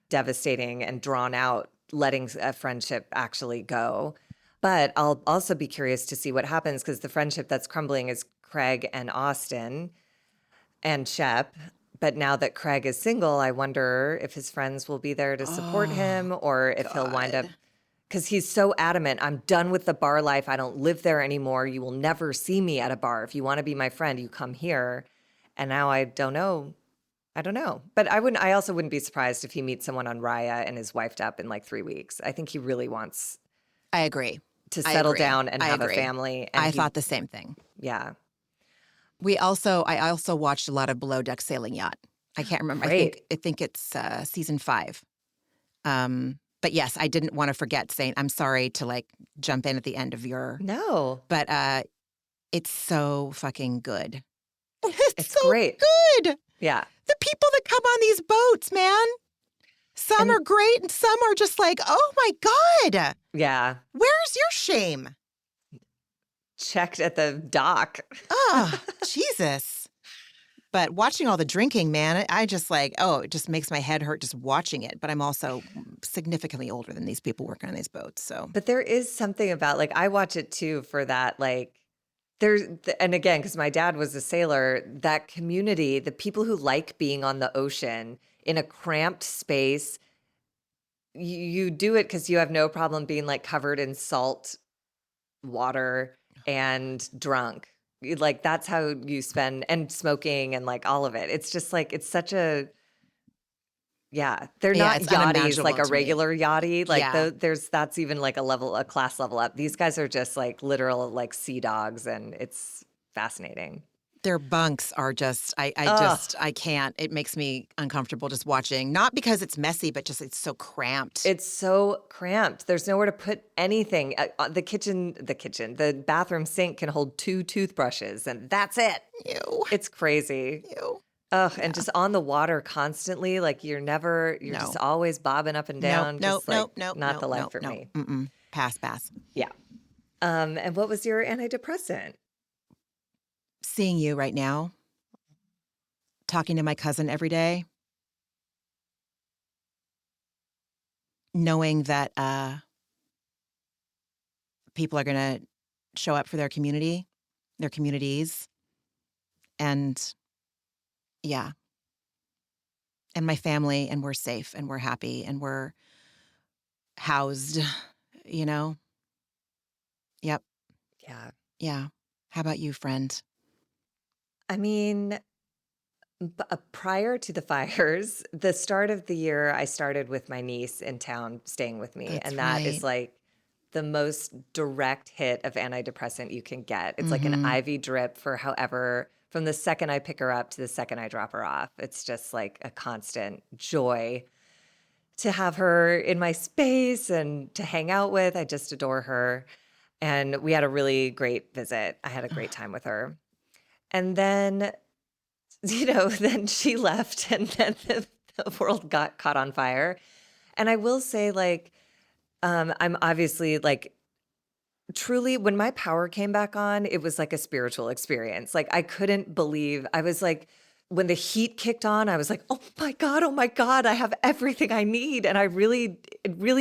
devastating and drawn out letting a friendship actually go. But I'll also be curious to see what happens because the friendship that's crumbling is Craig and Austin and Shep. But now that Craig is single, I wonder if his friends will be there to support him or if he'll wind up, because he's so adamant, I'm done with the bar life. I don't live there anymore. You will never see me at a bar. If you want to be my friend, you come here. And now I don't know. But I also wouldn't be surprised if he meets someone on Raya and is wifed up in 3 weeks. I think he really wants I agree. to settle down and have a family. And I thought the same thing. Yeah. I also watched a lot of Below Deck Sailing Yacht. I can't remember. Great. I think it's season 5. But yes, I didn't want to forget saying I'm sorry to jump in at the end of your. No. But it's so fucking good. It's so great. Good. Yeah. The people that come on these boats, man. Some are great and some are just oh my God. Yeah. Where's your shame? Checked at the dock. Oh, Jesus. But watching all the drinking, man, I just it just makes my head hurt just watching it. But I'm also significantly older than these people working on these boats. So, But there is something about I watch it too for that there's, and again, because my dad was a sailor, that community, the people who like being on the ocean in a cramped space, you do it because you have no problem being covered in salt water and drunk. That's how you spend, and smoking and all of it. It's just it's such a, they're not it's yachties unimaginable like a to me. regular yachty. Yeah. That's even a class level up. These guys are just literal sea dogs, and it's fascinating. Their bunks are just, I can't. It makes me uncomfortable just watching. Not because it's messy, but just it's so cramped. It's so cramped. There's nowhere to put anything. The bathroom sink can hold 2 toothbrushes, and that's it. Ew. It's crazy. Ew. Ugh, and just on the water constantly, you're just always bobbing up and down. Nope. Not the life for me. Mm-mm. Pass. Yeah. And what was your antidepressant? Seeing you right now, talking to my cousin every day, knowing that people are going to show up for their community, their communities. And yeah. And my family, and we're safe and we're happy and we're housed, you know? Yep. Yeah. Yeah. How about you, friend? I mean, prior to the fires, the start of the year, I started with my niece in town staying with me. That's And that is right. like the most direct hit of antidepressant you can get. It's like an Mm-hmm. IV drip for however, from the second I pick her up to the second I drop her off. It's just like a constant joy to have her in my space and to hang out with. I just adore her. And we had a really great visit. I had a great time with her. And then, then she left and then the world got caught on fire. And I will say, like, I'm obviously like, truly, when my power came back on, it was like a spiritual experience. Like, I couldn't believe, I was like, when the heat kicked on, I was like, oh my God, I have everything I need. And I really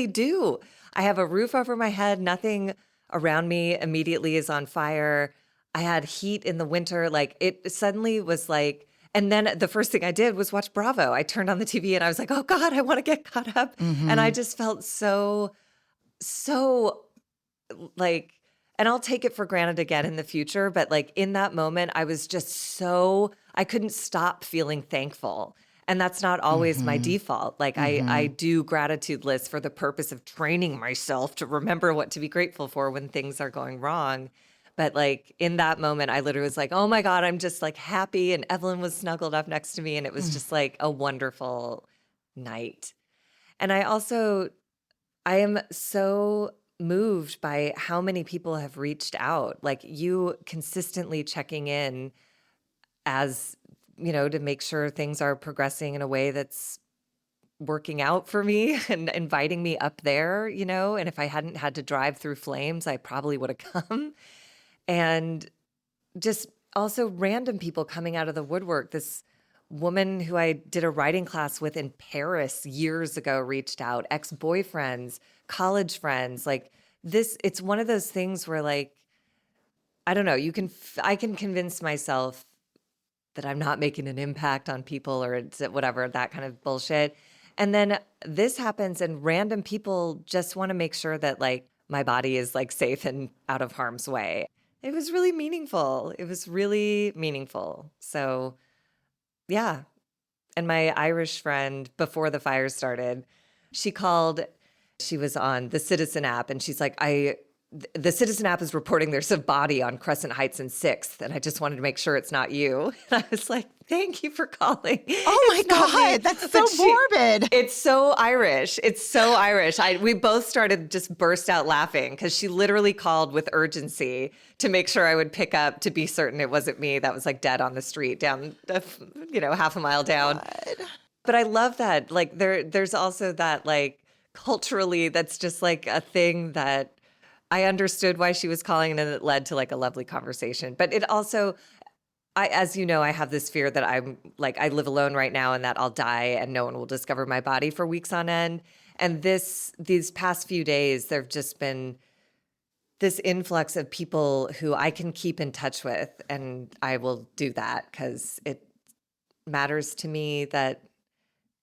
do. I have a roof over my head. Nothing around me immediately is on fire. I had heat in the winter. Like, it suddenly was like, and then the first thing I did was watch Bravo. I turned on the TV and I was like, oh God, I want to get caught up. And I just felt so like, and I'll take it for granted again in the future, but like in that moment, I was just I couldn't stop feeling thankful. And that's not always my default. Like I do gratitude lists for the purpose of training myself to remember what to be grateful for when things are going wrong. But like in that moment, I literally was like, oh my God, I'm just like happy. And Evelyn was snuggled up next to me. And it was just like a wonderful night. And I am so moved by how many people have reached out, like you consistently checking in as, to make sure things are progressing in a way that's working out for me and inviting me up there, and if I hadn't had to drive through flames, I probably would have come. And just also random people coming out of the woodwork. This woman who I did a writing class with in Paris years ago reached out, ex-boyfriends, college friends. Like this, it's one of those things where like, I don't know, I can convince myself that I'm not making an impact on people or it's whatever, that kind of bullshit. And then this happens and random people just want to make sure that like my body is like safe and out of harm's way. It was really meaningful. So yeah. And my Irish friend, before the fire started, she was on the Citizen app and she's like, the Citizen app is reporting there's a body on Crescent Heights and 6th. And I just wanted to make sure it's not you. And I was like, thank you for calling. Oh my God, that's so morbid. It's so Irish. We both started just burst out laughing because she literally called with urgency to make sure I would pick up to be certain it wasn't me that was like dead on the street down, half a mile down. God. But I love that. Like there's also that like culturally, that's just like a thing that I understood why she was calling, and then it led to like a lovely conversation. But it also, as you know, I have this fear that I'm like, I live alone right now and that I'll die and no one will discover my body for weeks on end. And these past few days, there've just been this influx of people who I can keep in touch with. And I will do that because it matters to me that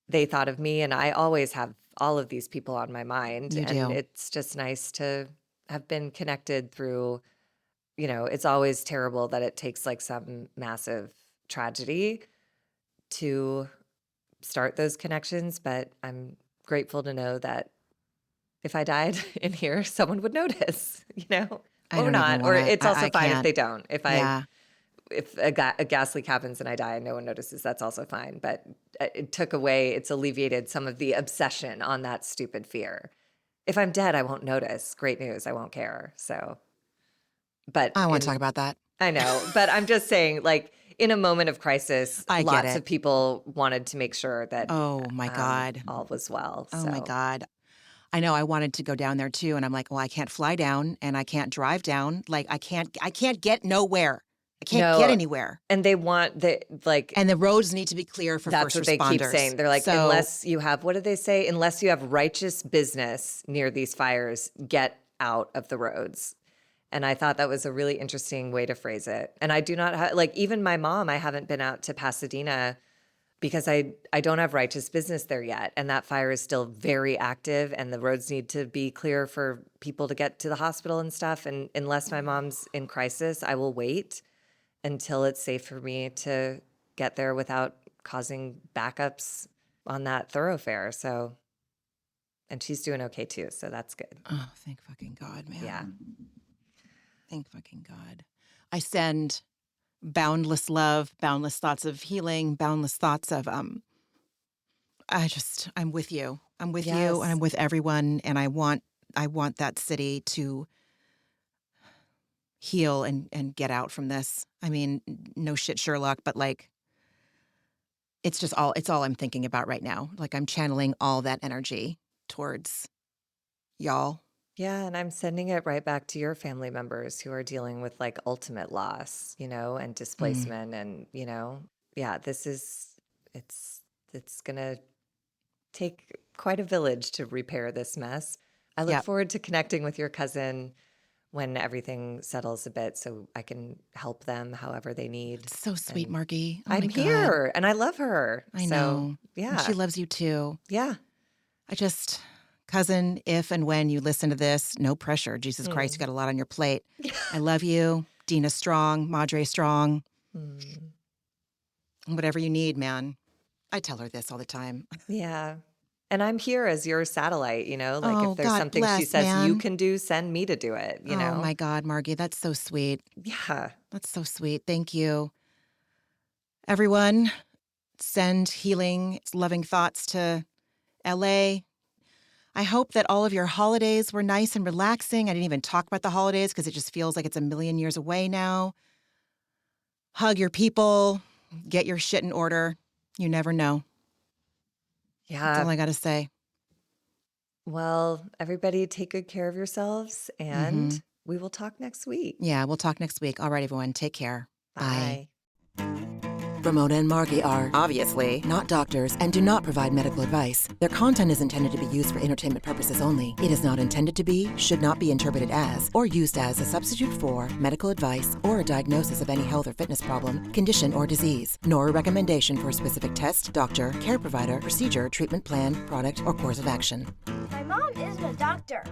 they thought of me. And I always have all of these people on my mind. You do. It's just nice to have been connected through, it's always terrible that it takes like some massive tragedy to start those connections. But I'm grateful to know that if I died in here, someone would notice, or not. Or it's also fine if they don't. If a gas leak happens and I die and no one notices, that's also fine. But it's alleviated some of the obsession on that stupid fear. If I'm dead, I won't notice. Great news. I won't care. So, but I want to talk about that. I know, but I'm just saying, like, in a moment of crisis, lots it. of people wanted to make sure that Oh my God, all was well. Oh my God. I know I wanted to go down there too. And I'm like, well, I can't fly down and I can't drive down. Like I can't get nowhere. I can't get anywhere. And they want and the roads need to be clear for first responders. That's what they keep saying. They're like, unless you have, what do they say? Unless you have righteous business near these fires, get out of the roads. And I thought that was a really interesting way to phrase it. And I do not even my mom, I haven't been out to Pasadena because I don't have righteous business there yet. And that fire is still very active and the roads need to be clear for people to get to the hospital and stuff. And unless my mom's in crisis, I will wait until it's safe for me to get there without causing backups on that thoroughfare. So, and she's doing okay too. So that's good. Oh, thank fucking God, man. Yeah. Thank fucking God. I send boundless love, boundless thoughts of healing, boundless thoughts of I'm with you. I'm with you and I'm with everyone, and I want that city to heal and get out from this. I mean, no shit, Sherlock, but like it's all I'm thinking about right now. Like I'm channeling all that energy towards y'all. Yeah, and I'm sending it right back to your family members who are dealing with like ultimate loss, and displacement and, it's going to take quite a village to repair this mess. I look forward to connecting with your cousin when everything settles a bit so I can help them however they need. It's so sweet, And Margie. Oh I'm my God. here and I love her. I know. Yeah. And she loves you too. Yeah. Cousin, if and when you listen to this, no pressure. Jesus Christ, you got a lot on your plate. I love you. Dina strong, Madre strong. Whatever you need, man. I tell her this all the time. Yeah. And I'm here as your satellite, like Oh, if there's God something bless, she says you man. can do, send me to do it, Oh my God, Margie, that's so sweet. Yeah. That's so sweet. Thank you. Everyone, send healing, loving thoughts to LA. I hope that all of your holidays were nice and relaxing. I didn't even talk about the holidays because it just feels like it's a million years away now. Hug your people. Get your shit in order. You never know. Yeah. That's all I got to say. Well, everybody take good care of yourselves and we will talk next week. Yeah, we'll talk next week. All right, everyone. Take care. Bye. Ramona and Margie are obviously not doctors and do not provide medical advice. Their content is intended to be used for entertainment purposes only. It is not intended to be, should not be interpreted as, or used as a substitute for medical advice or a diagnosis of any health or fitness problem, condition, or disease, nor a recommendation for a specific test, doctor, care provider, procedure, treatment plan, product, or course of action. My mom isn't a doctor.